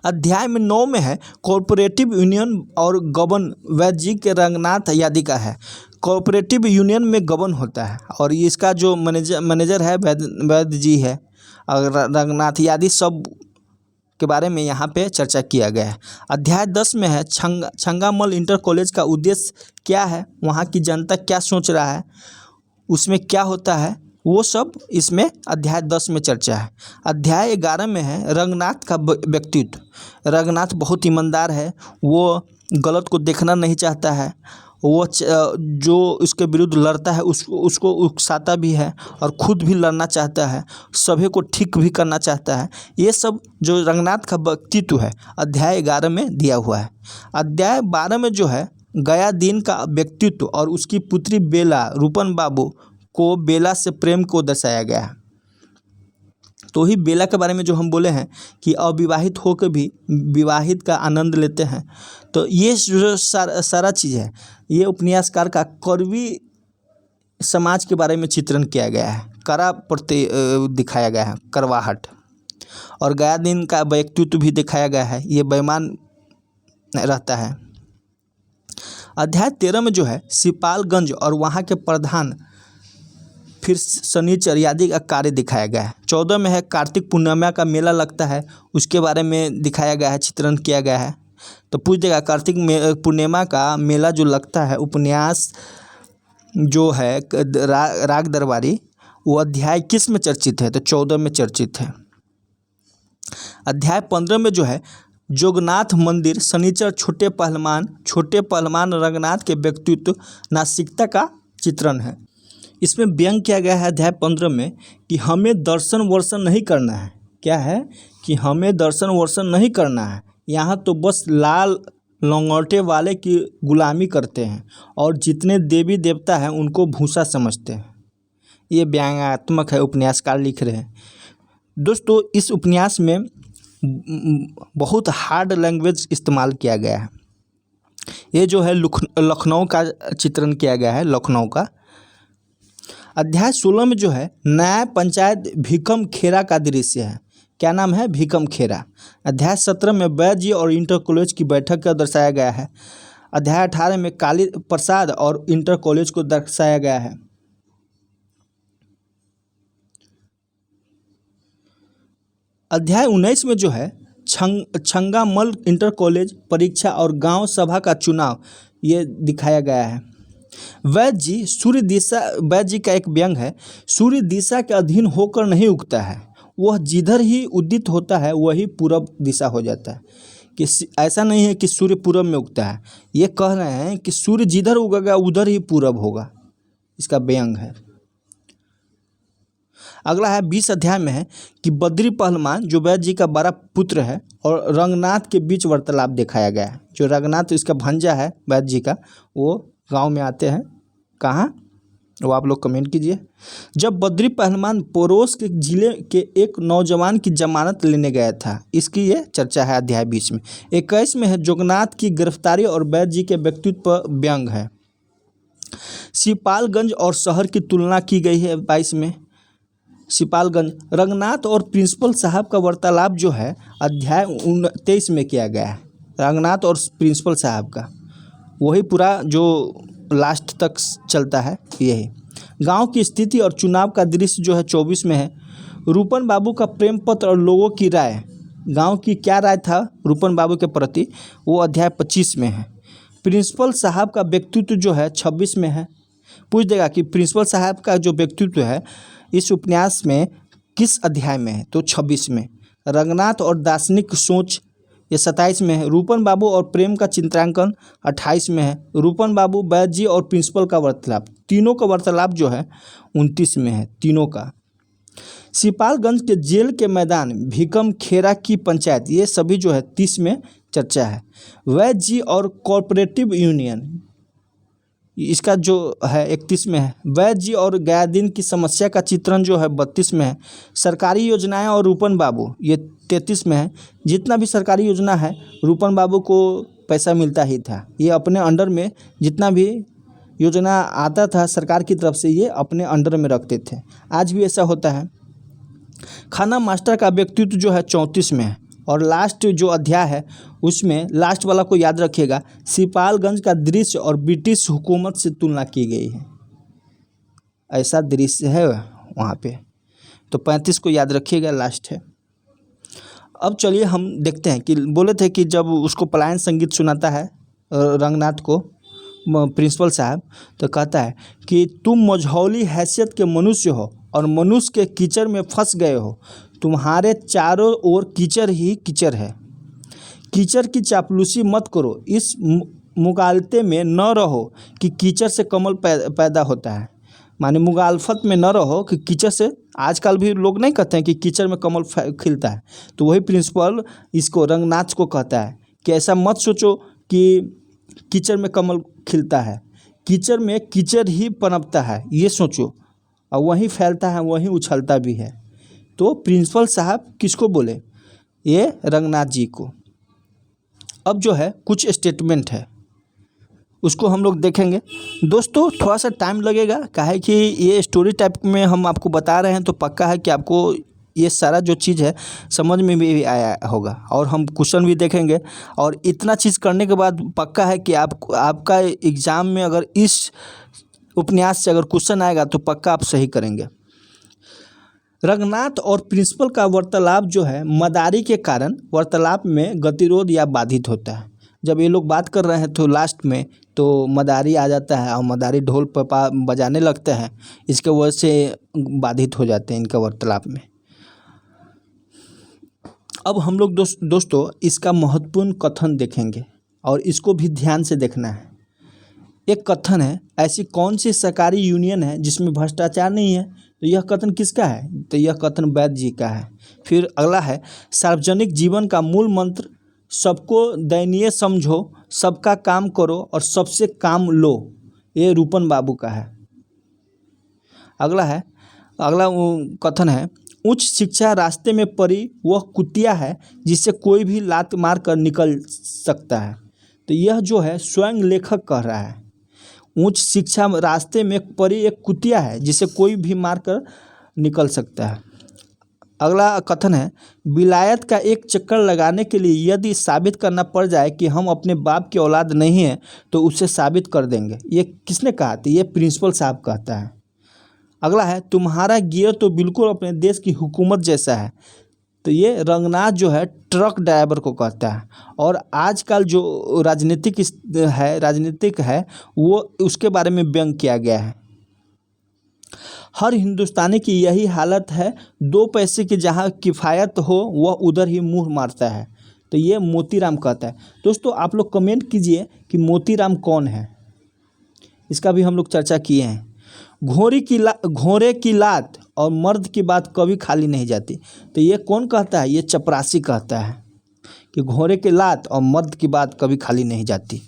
S1: अध्याय में 9 में है कोऑपरेटिव यूनियन और गबन। वैद्य जी के रंगनाथ आदि का है। कोऑपरेटिव यूनियन में गबन होता है और इसका जो मैनेजर है वैद्य जी है। और रंगनाथ आदि सब के बारे में यहाँ पे चर्चा किया गया है। अध्याय 10 में है छंगामल इंटर कॉलेज का उद्देश्य क्या है, वहाँ की जनता क्या सोच रहा है, उसमें क्या होता है, वो सब इसमें अध्याय 10 में चर्चा है। अध्याय 11 में है रंगनाथ का व्यक्तित्व। रंगनाथ बहुत ईमानदार है, वो गलत को देखना नहीं चाहता है, वो जो उसके विरुद्ध लड़ता है उसको उकसाता भी है और खुद भी लड़ना चाहता है, सभी को ठीक भी करना चाहता है। ये सब जो रंगनाथ का व्यक्तित्व है अध्याय 11 में दिया हुआ है। अध्याय 12 में जो है गयादीन का व्यक्तित्व और उसकी पुत्री बेला रूपन बाबू को बेला से प्रेम को दर्शाया गया है। तो ही बेला के बारे में जो हम बोले हैं कि अविवाहित होकर भी विवाहित का आनंद लेते हैं। तो ये जो सारा चीज़ है ये उपन्यासकार का करवी समाज के बारे में चित्रण किया गया है, करा प्रति दिखाया गया है, करवाहट। और गयादीन का व्यक्तित्व भी दिखाया गया है, ये बेईमान रहता है। अध्याय 13 में जो है सिपालगंज और वहाँ के प्रधान फिर शनिचर आदि का कार्य दिखाया गया है। 14 में है कार्तिक पूर्णिमा का मेला लगता है, उसके बारे में दिखाया गया है, चित्रण किया गया है। तो पूछ देगा कार्तिक पूर्णिमा का मेला जो लगता है, उपन्यास जो है राग दरबारी, वो अध्याय किस में चर्चित है? तो 14 में चर्चित है। अध्याय 15 में जो है जोगनाथ मंदिर शनिचर छोटे पहलवान रंगनाथ के व्यक्तित्व नासिकता का चित्रण है। इसमें व्यंग किया गया है अध्याय 15 में कि हमें दर्शन वर्शन नहीं करना है। क्या है कि हमें दर्शन वर्शन नहीं करना है, यहाँ तो बस लाल लंगोटे वाले की गुलामी करते हैं और जितने देवी देवता हैं उनको भूसा समझते हैं। ये व्यंग्यात्मक है, उपन्यासकार लिख रहे हैं। दोस्तों इस उपन्यास में बहुत हार्ड लैंग्वेज इस्तेमाल किया गया है। ये जो है लखनऊ का चित्रण किया गया है, लखनऊ का। अध्याय 16 में जो है न्याय पंचायत भीकम खेरा का दृश्य है। क्या नाम है? भीकम खेरा। अध्याय 17 में वैद्य जी और इंटर कॉलेज की बैठक का दर्शाया गया है। अध्याय 18 में काली प्रसाद और इंटर कॉलेज को दर्शाया गया है। अध्याय 19 में जो है छंगामल इंटर कॉलेज परीक्षा और गांव सभा का चुनाव ये दिखाया गया है। वैद्य जी का एक व्यंग है, सूर्य दिशा के अधीन होकर नहीं उगता है, वह जिधर ही उदित होता है वही पूरब दिशा हो जाता है। कि ऐसा नहीं है कि सूर्य पूरब में उगता है, ये कह रहे हैं कि सूर्य जिधर उगेगा उधर ही पूरब होगा, इसका व्यंग है। अगला है 20 अध्याय में है कि बद्री पहलवान जो वैद्य जी का बड़ा पुत्र है और रंगनाथ के बीच वार्तालाप दिखाया गया है। जो रंगनाथ इसका भांजा है वैद्य जी का, वो गांव में आते हैं। कहाँ? वो आप लोग कमेंट कीजिए। जब बद्री पहलवान पड़ोस के जिले के एक नौजवान की जमानत लेने गया था, इसकी ये चर्चा है अध्याय 20 में। 21 में है जोगनाथ की गिरफ्तारी और वैद्य जी के व्यक्तित्व पर व्यंग है। सिपालगंज और शहर की तुलना की गई है 22 में। सिपालगंज रंगनाथ और प्रिंसिपल साहब का वार्तालाप जो है अध्याय 23 में किया गया है। रंगनाथ और प्रिंसिपल साहब का वही पूरा जो लास्ट तक चलता है। यही गांव की स्थिति और चुनाव का दृश्य जो है 24 में है। रूपन बाबू का प्रेम पत्र और लोगों की राय, गांव की क्या राय था रूपन बाबू के प्रति, वो अध्याय 25 में है। प्रिंसिपल साहब का व्यक्तित्व जो है 26 में है। पूछ देगा कि प्रिंसिपल साहब का जो व्यक्तित्व है इस उपन्यास में किस अध्याय में है? तो 26 में। रंगनाथ और दार्शनिक सोच ये 27 में है। रूपन बाबू और प्रेम का चित्रांकन 28 में है। रूपन बाबू वैद्य जी और प्रिंसिपल का वार्तालाप, तीनों का वार्तालाप जो है 29 में है, तीनों का। सिपालगंज के जेल के मैदान, भीकम खेरा की पंचायत, ये सभी जो है 30 में चर्चा है। वैद्य जी और कोऑपरेटिव यूनियन, इसका जो है 31 में है। वैद्य जी और गयादीन की समस्या का चित्रण जो है 32 में है। सरकारी योजनाएं और रूपन बाबू, ये 33 में है। जितना भी सरकारी योजना है रूपन बाबू को पैसा मिलता ही था। ये अपने अंडर में जितना भी योजना आता था सरकार की तरफ से ये अपने अंडर में रखते थे। आज भी ऐसा होता है। खाना मास्टर का व्यक्तित्व जो है 34 में है। और लास्ट जो अध्याय है उसमें लास्ट वाला को याद रखिएगा, सिपालगंज का दृश्य और ब्रिटिश हुकूमत से तुलना की गई है। ऐसा दृश्य है वहाँ पे, तो 35 को याद रखिएगा, लास्ट है। अब चलिए हम देखते हैं कि बोले थे कि जब उसको पलायन संगीत सुनाता है रंगनाथ को प्रिंसिपल साहब, तो कहता है कि तुम मझौली हैसियत के मनुष्य हो और मनुष्य के कीचड़ में फंस गए हो। तुम्हारे चारों ओर कीचड़ ही कीचड़ है। कीचड़ की चापलूसी मत करो, इस मुगालते में न रहो कि कीचड़ से कमल पैदा होता है। माने मुगालफत में न रहो कि कीचड़ से, आजकल भी लोग नहीं कहते हैं कि कीचड़ में कमल खिलता है, तो वही प्रिंसिपल इसको रंगनाथ को कहता है कि ऐसा मत सोचो कि कीचड़ में कमल खिलता है। कीचड़ में कीचड़ ही पनपता है, ये सोचो, और वहीं फैलता है, वहीं उछलता भी है। तो प्रिंसिपल साहब किसको बोले? ये रंगनाथ जी को। अब जो है कुछ स्टेटमेंट है, उसको हम लोग देखेंगे। दोस्तों थोड़ा सा टाइम लगेगा, काहे कि ये स्टोरी टाइप में हम आपको बता रहे हैं, तो पक्का है कि आपको ये सारा जो चीज़ है समझ में भी आया होगा, और हम क्वेश्चन भी देखेंगे। और इतना चीज़ करने के बाद पक्का है कि आपका एग्ज़ाम में अगर इस उपन्यास से अगर क्वेश्चन आएगा तो पक्का आप सही करेंगे। रंगनाथ और प्रिंसिपल का वार्तालाप जो है मदारी के कारण वार्तालाप में गतिरोध या बाधित होता है। जब ये लोग बात कर रहे हैं तो लास्ट में तो मदारी आ जाता है और मदारी ढोल पपा बजाने लगते हैं, इसके वजह से बाधित हो जाते हैं इनका वार्तालाप में। अब हम लोग दोस्तों इसका महत्वपूर्ण कथन देखेंगे और इसको भी ध्यान से देखना है। एक कथन है, ऐसी कौन सी सरकारी यूनियन है जिसमें भ्रष्टाचार नहीं है? तो यह कथन किसका है? तो यह कथन वैद्य जी का है। फिर अगला है, सार्वजनिक जीवन का मूल मंत्र सबको दयनीय समझो, सबका काम करो और सबसे काम लो, ये रूपन बाबू का है। अगला कथन है, उच्च शिक्षा रास्ते में पड़ी वह कुतिया है जिसे कोई भी लात मार कर निकल सकता है। तो यह जो है स्वयं लेखक कह रहा है, उच्च शिक्षा रास्ते में पड़ी एक कुतिया है जिसे कोई भी मार कर निकल सकता है। अगला कथन है, विलायत का एक चक्कर लगाने के लिए यदि साबित करना पड़ जाए कि हम अपने बाप की औलाद नहीं हैं तो उसे साबित कर देंगे। ये किसने कहा? तो ये प्रिंसिपल साहब कहता है। अगला है, तुम्हारा गियर तो बिल्कुल अपने देश की हुकूमत जैसा है। तो ये रंगनाथ जो है ट्रक ड्राइवर को कहता है। और आजकल जो राजनीतिक है वो उसके बारे में व्यंग किया गया है। हर हिंदुस्तानी की यही हालत है, 2 पैसे की जहाँ किफ़ायत हो वह उधर ही मुँह मारता है। तो ये मोतीराम कहता है। दोस्तों आप लोग कमेंट कीजिए कि मोतीराम कौन है, इसका भी हम लोग चर्चा किए हैं। घोड़े की लात और मर्द की बात कभी खाली नहीं जाती। तो ये कौन कहता है? ये चपरासी कहता है कि घोड़े की लात और मर्द की बात कभी खाली नहीं जाती।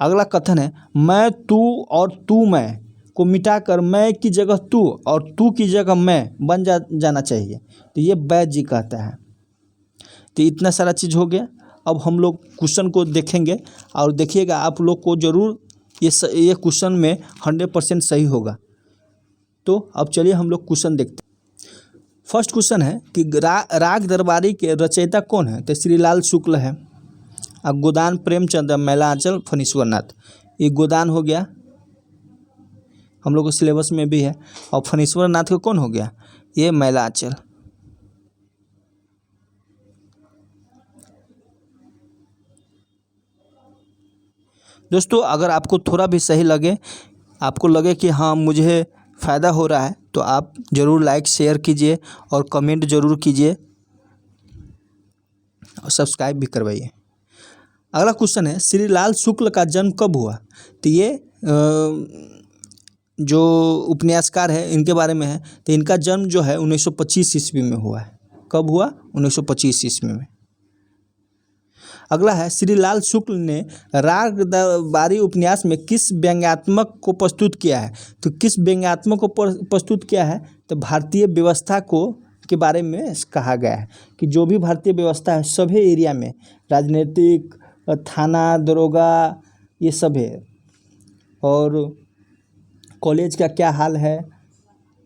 S1: अगला कथन है, मैं तू और तू मैं को मिटाकर मैं की जगह तू और तू की जगह मैं बन जाना चाहिए। तो ये वैद्य जी कहता है। तो इतना सारा चीज़ हो गया। अब हम लोग क्वेश्चन को देखेंगे और देखिएगा आप लोग को ज़रूर ये क्वेश्चन में 100% सही होगा। तो अब चलिए हम लोग क्वेश्चन देखते हैं। फर्स्ट क्वेश्चन है कि राग दरबारी के रचयिता कौन है? तो श्रीलाल शुक्ल है। अब गोदान प्रेमचंद, मैलांचल, फणीश्वरनाथ। ये गोदान हो गया, हम लोग को सिलेबस में भी है। और फणीश्वरनाथ का कौन हो गया? ये मैलांचल। दोस्तों अगर आपको थोड़ा भी सही लगे, आपको लगे कि हाँ मुझे फ़ायदा हो रहा है, तो आप ज़रूर लाइक शेयर कीजिए और कमेंट ज़रूर कीजिए और सब्सक्राइब भी करवाइए। अगला क्वेश्चन है, श्रीलाल शुक्ल का जन्म कब हुआ? तो ये जो उपन्यासकार है इनके बारे में है। तो इनका जन्म जो है 1925 ईस्वी में हुआ है। कब हुआ? 1925 ईस्वी में। अगला है, श्रीलाल शुक्ल ने राग दरबारी उपन्यास में किस व्यंग्यात्मक को प्रस्तुत किया है? तो किस व्यंग्यात्मक को प्रस्तुत किया है? तो भारतीय व्यवस्था को के बारे में कहा गया है कि जो भी भारतीय व्यवस्था है सभी एरिया में, राजनीतिक, थाना, दरोगा, ये सब है, और कॉलेज का क्या हाल है,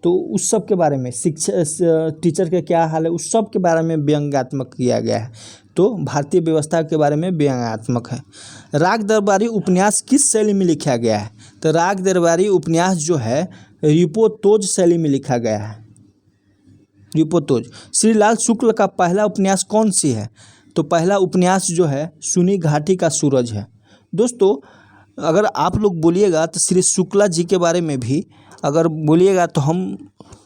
S1: तो उस सब के बारे में, शिक्षा टीचर का क्या हाल है, उस सब के बारे में व्यंग्यात्मक किया गया है। तो भारतीय व्यवस्था के बारे में व्यंग्यात्मक है। राग दरबारी उपन्यास किस शैली में लिखा गया है? तो राग दरबारी उपन्यास जो है रिपोतोज शैली में लिखा गया है। रिपोतोज। श्रीलाल शुक्ल का पहला उपन्यास कौन सी है? तो पहला उपन्यास जो है सुनी घाटी का सूरज है। दोस्तों अगर आप लोग बोलिएगा तो श्री शुक्ला जी के बारे में भी अगर बोलिएगा तो हम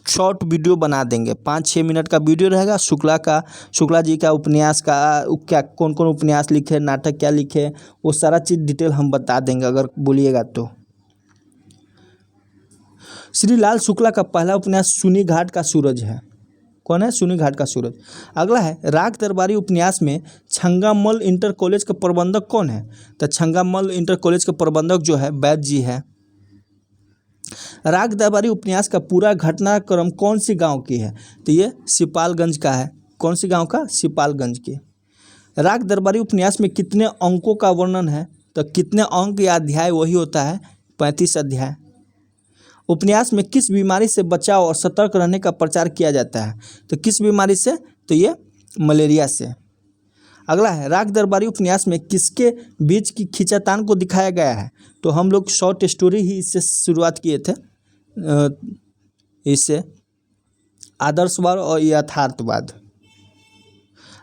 S1: शॉर्ट वीडियो बना देंगे, 5-6 मिनट का वीडियो रहेगा। शुक्ला जी का उपन्यास का क्या कौन कौन उपन्यास लिखे, नाटक क्या लिखे, वो सारा चीज़ डिटेल हम बता देंगे अगर बोलिएगा तो। श्री लाल शुक्ला का पहला उपन्यास सूनी घाट का सूरज है। कौन है? सूनी घाट का सूरज। अगला है राग दरबारी उपन्यास में छंगामल इंटर कॉलेज का प्रबंधक कौन है? तो छंगामल इंटर कॉलेज का प्रबंधक जो है वैद्य जी है। राग दरबारी उपन्यास का पूरा घटनाक्रम कौन सी गांव की है? तो ये सिपालगंज का है। कौन सी गांव का? सिपालगंज की। राग दरबारी उपन्यास में कितने अंकों का वर्णन है? तो कितने अंक या अध्याय वही होता है 35 अध्याय। उपन्यास में किस बीमारी से बचाव और सतर्क रहने का प्रचार किया जाता है? तो किस बीमारी से? तो ये मलेरिया से। अगला है राग दरबारी उपन्यास में किसके बीच की खींचातान को दिखाया गया है? तो हम लोग शॉर्ट स्टोरी ही इससे शुरुआत किए थे, इससे आदर्शवाद और यथार्थवाद।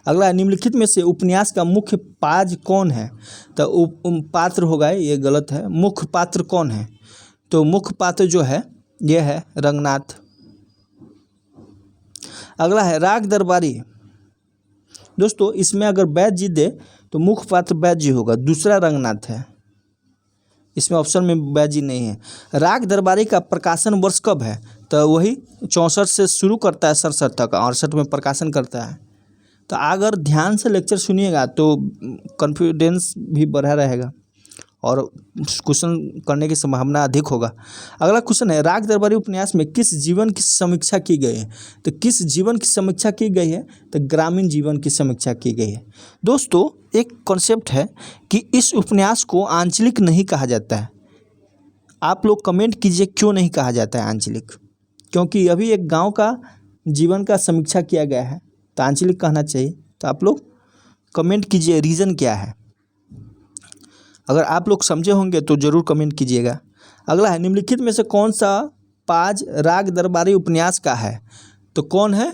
S1: अगला निम्नलिखित में से उपन्यास का मुख्य पात्र कौन है? तो पात्र होगा, ये गलत है। मुख्य पात्र कौन है? तो मुख्य पात्र जो है ये है रंगनाथ। अगला है राग दरबारी। दोस्तों इसमें अगर वैद्य जी दे तो मुख्य पात्र वैद्य जी होगा, दूसरा रंगनाथ है। इसमें ऑप्शन में वैद्य जी नहीं है। राग दरबारी का प्रकाशन वर्ष कब है? तो वही 64 से शुरू करता है 67 तक, 68 में प्रकाशन करता है। तो अगर ध्यान से लेक्चर सुनिएगा तो कॉन्फिडेंस भी बढ़ा रहेगा और क्वेश्चन करने की संभावना अधिक होगा। अगला क्वेश्चन है राग दरबारी उपन्यास में किस जीवन की समीक्षा की गई है? तो किस जीवन की समीक्षा की गई है? तो ग्रामीण जीवन की समीक्षा की गई है। दोस्तों एक कॉन्सेप्ट है कि इस उपन्यास को आंचलिक नहीं कहा जाता है। आप लोग कमेंट कीजिए क्यों नहीं कहा जाता है आंचलिक? क्योंकि अभी एक गाँव का जीवन का समीक्षा किया गया है तो आंचलिक कहना चाहिए। तो आप लोग कमेंट कीजिए रीज़न क्या है। अगर आप लोग समझे होंगे तो ज़रूर कमेंट कीजिएगा। अगला है निम्नलिखित में से कौन सा पाज राग दरबारी उपन्यास का है? तो कौन है?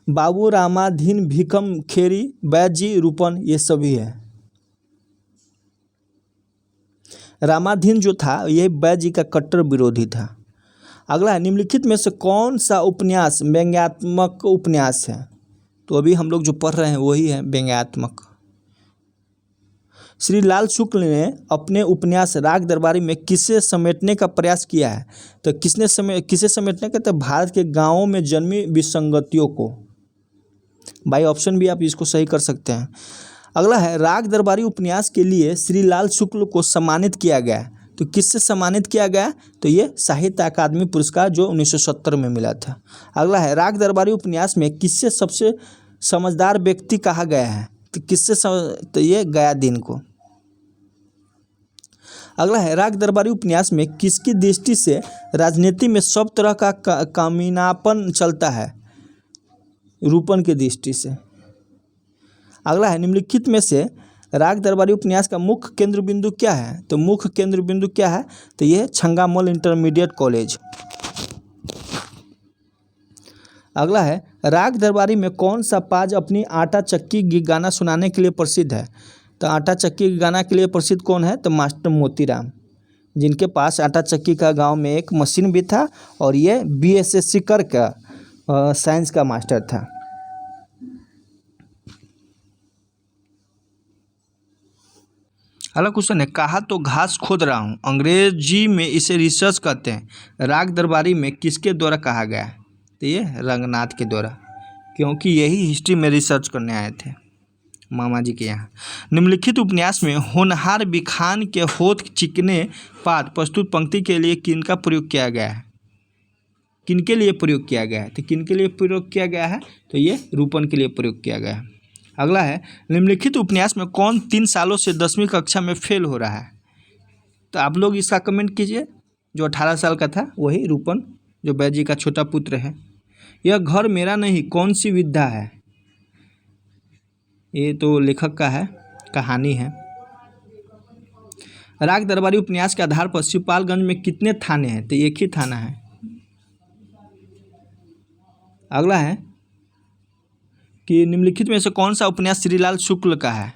S1: बाबू रामाधीन, भीखम खेरी, वैद्य जी, रूपन, ये सभी है। रामाधीन जो था यह वैद्य जी का कट्टर विरोधी था। अगला है निम्नलिखित में से कौन सा उपन्यास व्यंग्यात्मक उपन्यास है? तो अभी हम लोग जो पढ़ रहे हैं वही है व्यंग्यात्मक। श्री लाल शुक्ल ने अपने उपन्यास राग दरबारी में किसे समेटने का प्रयास किया है? तो किसे समेटने का? तो भारत के गांवों में जन्मी विसंगतियों को। बाई ऑप्शन भी आप इसको सही कर सकते हैं। अगला है राग दरबारी उपन्यास के लिए श्री लाल शुक्ल को सम्मानित किया गया। तो किससे सम्मानित किया गया? तो ये साहित्य अकादमी पुरस्कार जो 1970 में मिला था। अगला है राग दरबारी उपन्यास में किससे सबसे समझदार व्यक्ति कहा गया है? तो किससे तो ये गयादीन को। अगला है राग दरबारी उपन्यास में किसकी दृष्टि से राजनीति में सब तरह का कामीनापन चलता है? रूपन की दृष्टि से। अगला है निम्नलिखित में से राग दरबारी उपन्यास का मुख्य केंद्र बिंदु क्या है? तो मुख्य केंद्र बिंदु क्या है? तो यह छंगामल इंटरमीडिएट कॉलेज। अगला है राग दरबारी में कौन सा पाज अपनी आटा चक्की गाना सुनाने के लिए प्रसिद्ध है? तो आटा चक्की गाना के लिए प्रसिद्ध कौन है? तो मास्टर मोतीराम, जिनके पास आटा चक्की का गांव में एक मशीन भी था और ये बीएसएससी कर का साइंस का मास्टर था। अगला क्वेश्चन है कहा तो घास खोद रहा हूँ, अंग्रेजी में इसे रिसर्च कहते हैं। राग दरबारी में किसके द्वारा कहा गया है? तो ये रंगनाथ के द्वारा, क्योंकि यही हिस्ट्री में रिसर्च करने आए थे मामा जी के यहाँ। निम्नलिखित उपन्यास में होनहार बिखान के होठ चिकने पात प्रस्तुत पंक्ति के लिए किनका प्रयोग किया गया है? किनके लिए प्रयोग किया गया है? तो किनके लिए प्रयोग किया गया है? तो ये रूपन के लिए प्रयोग किया गया है। अगला है निम्नलिखित उपन्यास में कौन 3 सालों से 10वीं कक्षा में फेल हो रहा है? तो आप लोग इसका कमेंट कीजिए। जो 18 साल का था वही रूपन, जो वैद्य जी का छोटा पुत्र है। यह घर मेरा नहीं कौन सी विद्या है? ये तो लेखक का है, कहानी है। राग दरबारी उपन्यास के आधार पर सिपालगंज में कितने थाने हैं? तो एक ही थाना है। अगला है कि निम्नलिखित में से कौन सा उपन्यास श्रीलाल शुक्ल का है?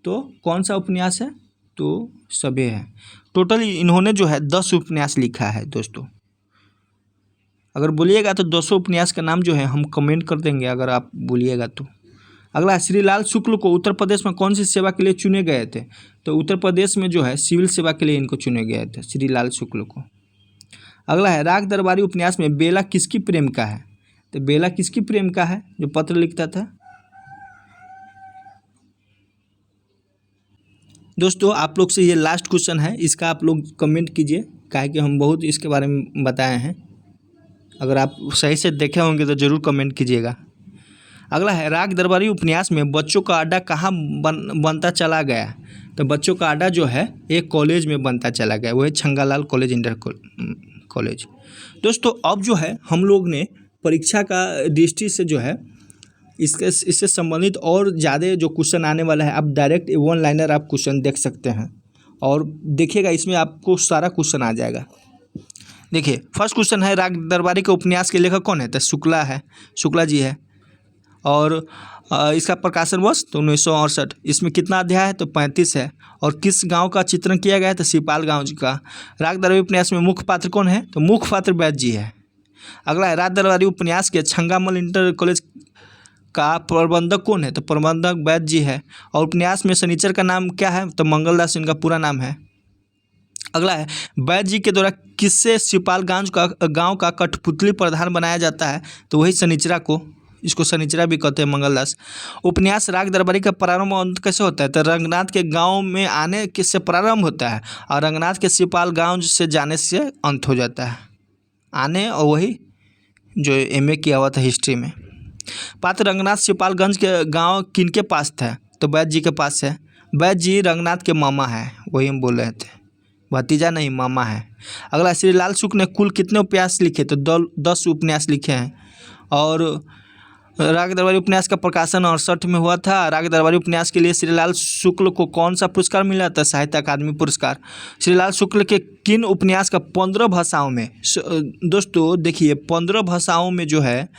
S1: तो कौन सा उपन्यास है? तो सभी है। टोटल इन्होंने जो है 10 उपन्यास लिखा है दोस्तों। अगर बोलिएगा तो 200 उपन्यास का नाम जो है हम कमेंट कर देंगे, अगर आप बोलिएगा तो। अगला है, श्रीलाल शुक्ल को उत्तर प्रदेश में कौन सी सेवा के लिए चुने गए थे? तो उत्तर प्रदेश में जो है सिविल सेवा के लिए इनको चुने गए थे, श्रीलाल शुक्ल को। अगला है, राग दरबारी उपन्यास में बेला किसकी प्रेमिका है? तो बेला किसकी प्रेमिका है जो पत्र लिखता था? दोस्तों आप लोग से ये लास्ट क्वेश्चन है, इसका आप लोग कमेंट कीजिए, काहे कि हम बहुत इसके बारे में बताए हैं। अगर आप सही से देखे होंगे तो ज़रूर कमेंट कीजिएगा। अगला है, राग दरबारी उपन्यास में बच्चों का अड्डा कहाँ बनता चला गया? तो बच्चों का अड्डा जो है एक कॉलेज में बनता चला गया, वो है छंगालाल कॉलेज, इंटर कॉलेज। दोस्तों अब जो है हम लोग ने परीक्षा का दृष्टि से जो है इससे संबंधित और ज़्यादा जो क्वेश्चन आने वाला है, आप डायरेक्ट 1 लाइनर आप क्वेश्चन देख सकते हैं और देखिएगा इसमें आपको सारा क्वेश्चन आ जाएगा। देखिए फर्स्ट क्वेश्चन है, राग दरबारी के उपन्यास के लेखक कौन है? तो शुक्ला जी है। और इसका प्रकाशन वर्ष तो 1968। इसमें कितना अध्याय है? तो 35 है। और किस गांव का चित्रण किया गया है? तो सिपाल गांव का। राग दरबारी उपन्यास में मुख्य पात्र कौन है? तो मुख्य पात्र वैद्य जी है। अगला है, राग दरबारी उपन्यास के छंगामल इंटर कॉलेज का प्रबंधक कौन है? तो प्रबंधक वैद्य जी है। और उपन्यास में शनिचर का नाम क्या है? तो मंगलदास इनका पूरा नाम है। अगला है, वैद्य जी के द्वारा किससे सिपालगंज का गांव का कठपुतली प्रधान बनाया जाता है? तो वही शनिचरा को, इसको शनिचरा भी कहते हैं, मंगलदास। उपन्यास राग दरबारी का प्रारंभ और अंत कैसे होता है? तो रंगनाथ के गांव में आने से प्रारंभ होता है और रंगनाथ के सिपालगंज से जाने से अंत हो जाता है। आने और वही जो MA किया हुआ था हिस्ट्री में। पात्र रंगनाथ सिपालगंज के गांव किनके पास था? तो वैद्य जी के पास है। वैद्य जी रंगनाथ के मामा है, वही हम बोल रहे थे, भतीजा नहीं मामा है। अगला, श्रीलाल शुक्ल ने कुल कितने उपन्यास लिखे? तो 10 उपन्यास लिखे हैं। और राग दरबारी उपन्यास का प्रकाशन 68 में हुआ था। राग दरबारी उपन्यास के लिए श्रीलाल शुक्ल को कौन सा पुरस्कार मिला था? साहित्य अकादमी पुरस्कार। श्रीलाल शुक्ल के किन उपन्यास का 15 भाषाओं में, दोस्तों देखिए 15 भाषाओं में जो है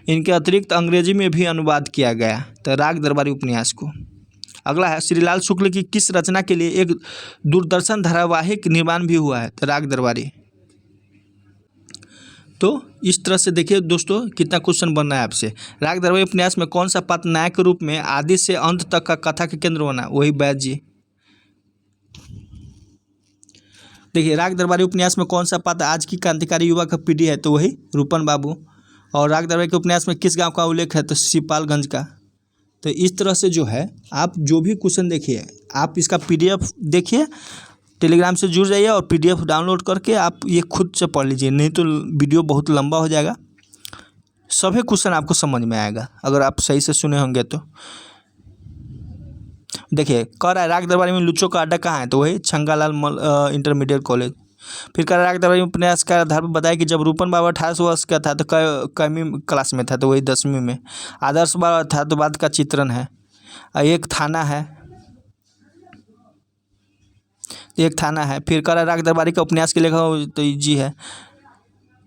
S1: इनके अतिरिक्त अंग्रेजी में भी अनुवाद किया गया, तो राग दरबारी उपन्यास को। अगला है, श्रीलाल शुक्ल की किस रचना के लिए एक दूरदर्शन धारावाहिक निर्माण भी हुआ है? तो राग दरबारी। तो इस तरह से देखिए दोस्तों कितना क्वेश्चन बन रहा है आपसे। राग दरबारी उपन्यास में कौन सा पात्र नायक के रूप में आदि से अंत तक का कथा के केंद्र बना? वही वैद्य जी। देखिए राग दरबारी उपन्यास में कौन सा पात्र आज की क्रांतिकारी युवा का पीढ़ी है? तो वही रूपन बाबू। और राग दरबारी के उपन्यास में किस गांव का उल्लेख है? तो सिपालगंज का। तो इस तरह से जो है आप जो भी क्वेश्चन देखिए, आप इसका PDF देखिए, टेलीग्राम से जुड़ जाइए और PDF डाउनलोड करके आप ये खुद से पढ़ लीजिए, नहीं तो वीडियो बहुत लंबा हो जाएगा। सभी क्वेश्चन आपको समझ में आएगा अगर आप सही से सुने होंगे तो। देखिए कह रहा है, राग दरबारी में लुच्चों का अड्डा कहाँ है? तो वही छंगालाल इंटरमीडिएट कॉलेज। फिर कह रहा है, राग दरबारी उपन्यास का आधार पर बताया कि जब रूपन बाबू 18 वर्ष का था तो कईवीं क्लास में था? तो वही 10वीं में। आदर्श यथार्थवाद का चित्रण है। एक थाना है। फिर कह रहा है, राग दरबारी का उपन्यास के लेखक तो जी है।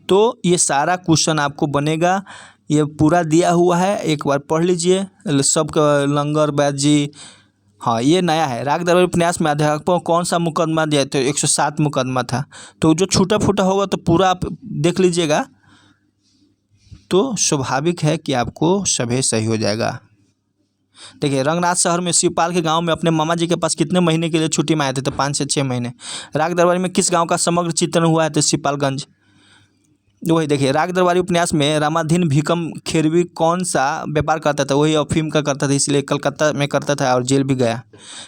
S1: तो ये सारा क्वेश्चन आपको बनेगा, ये पूरा दिया हुआ है, एक बार पढ़ लीजिए। सबका लंगर वैद्य जी, हाँ ये नया है। राग दरबारी उपन्यास में अध्यापकों को कौन सा मुकदमा दिया? तो 107 मुकदमा था। तो जो छूटा फूटा होगा तो पूरा आप देख लीजिएगा, तो स्वाभाविक है कि आपको सभी सही हो जाएगा। देखिए रंगनाथ शहर में शिवपाल के गांव में अपने मामा जी के पास कितने महीने के लिए छुट्टी में आए थे? तो 5 से 6 महीने। राग दरबारी में किस गांव का समग्र चित्रण हुआ है? तो सिपालगंज। वही देखिए राग दरबारी उपन्यास में रामाधीन भीकम खेरवी कौन सा व्यापार करता था? वही अफीम का करता था, इसलिए कलकत्ता में करता था और जेल भी गया।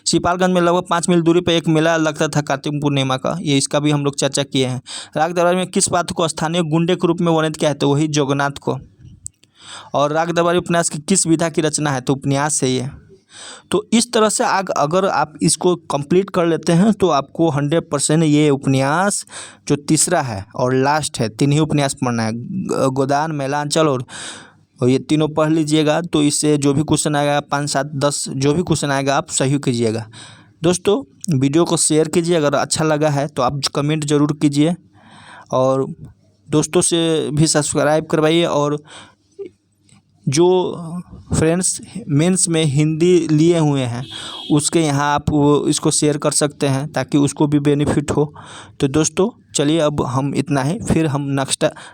S1: सिपालगंज में लगभग 5 मील दूरी पर एक मेला लगता था कार्तिक पूर्णिमा का, ये इसका भी हम लोग चर्चा किए हैं। राग दरबारी में किस पात्र को स्थानीय गुंडे के रूप में वर्णित किया है? तो वही जगन्नाथ को। और राग दरबारी उपन्यास की किस विधा की रचना है? तो उपन्यास है ये। तो इस तरह से अगर आप इसको कंप्लीट कर लेते हैं तो आपको 100% ये उपन्यास जो तीसरा है और लास्ट है, 3 ही उपन्यास पढ़ना है, गोदान, मेलांचल और ये तीनों पढ़ लीजिएगा। तो इससे जो भी क्वेश्चन आएगा 5, 7, 10 जो भी क्वेश्चन आएगा आप सही कीजिएगा। दोस्तों वीडियो को शेयर कीजिए, अगर अच्छा लगा है तो आप कमेंट ज़रूर कीजिए और दोस्तों से भी सब्सक्राइब करवाइए। और जो फ्रेंड्स मेंस में हिंदी लिए हुए हैं उसके यहाँ आप इसको शेयर कर सकते हैं ताकि उसको भी बेनिफिट हो। तो दोस्तों चलिए। चलिए अब हम इतना ही, फिर हम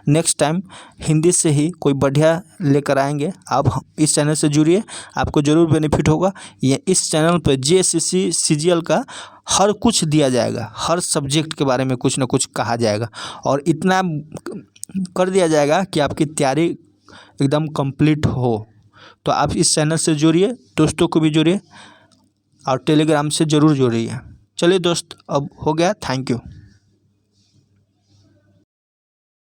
S1: नेक्स्ट टाइम हिंदी से ही कोई बढ़िया लेकर आएंगे। आप इस चैनल से जुड़िए, आपको ज़रूर बेनिफिट होगा। ये इस चैनल पर JSSC CGL का हर कुछ दिया जाएगा, हर सब्जेक्ट के बारे में कुछ ना कुछ कहा जाएगा और इतना कर दिया जाएगा कि आपकी तैयारी एकदम कंप्लीट हो। तो आप इस चैनल से जुड़िए, दोस्तों को भी जोड़िए और टेलीग्राम से ज़रूर जोड़िए। चलिए दोस्त, अब हो गया। Thank you.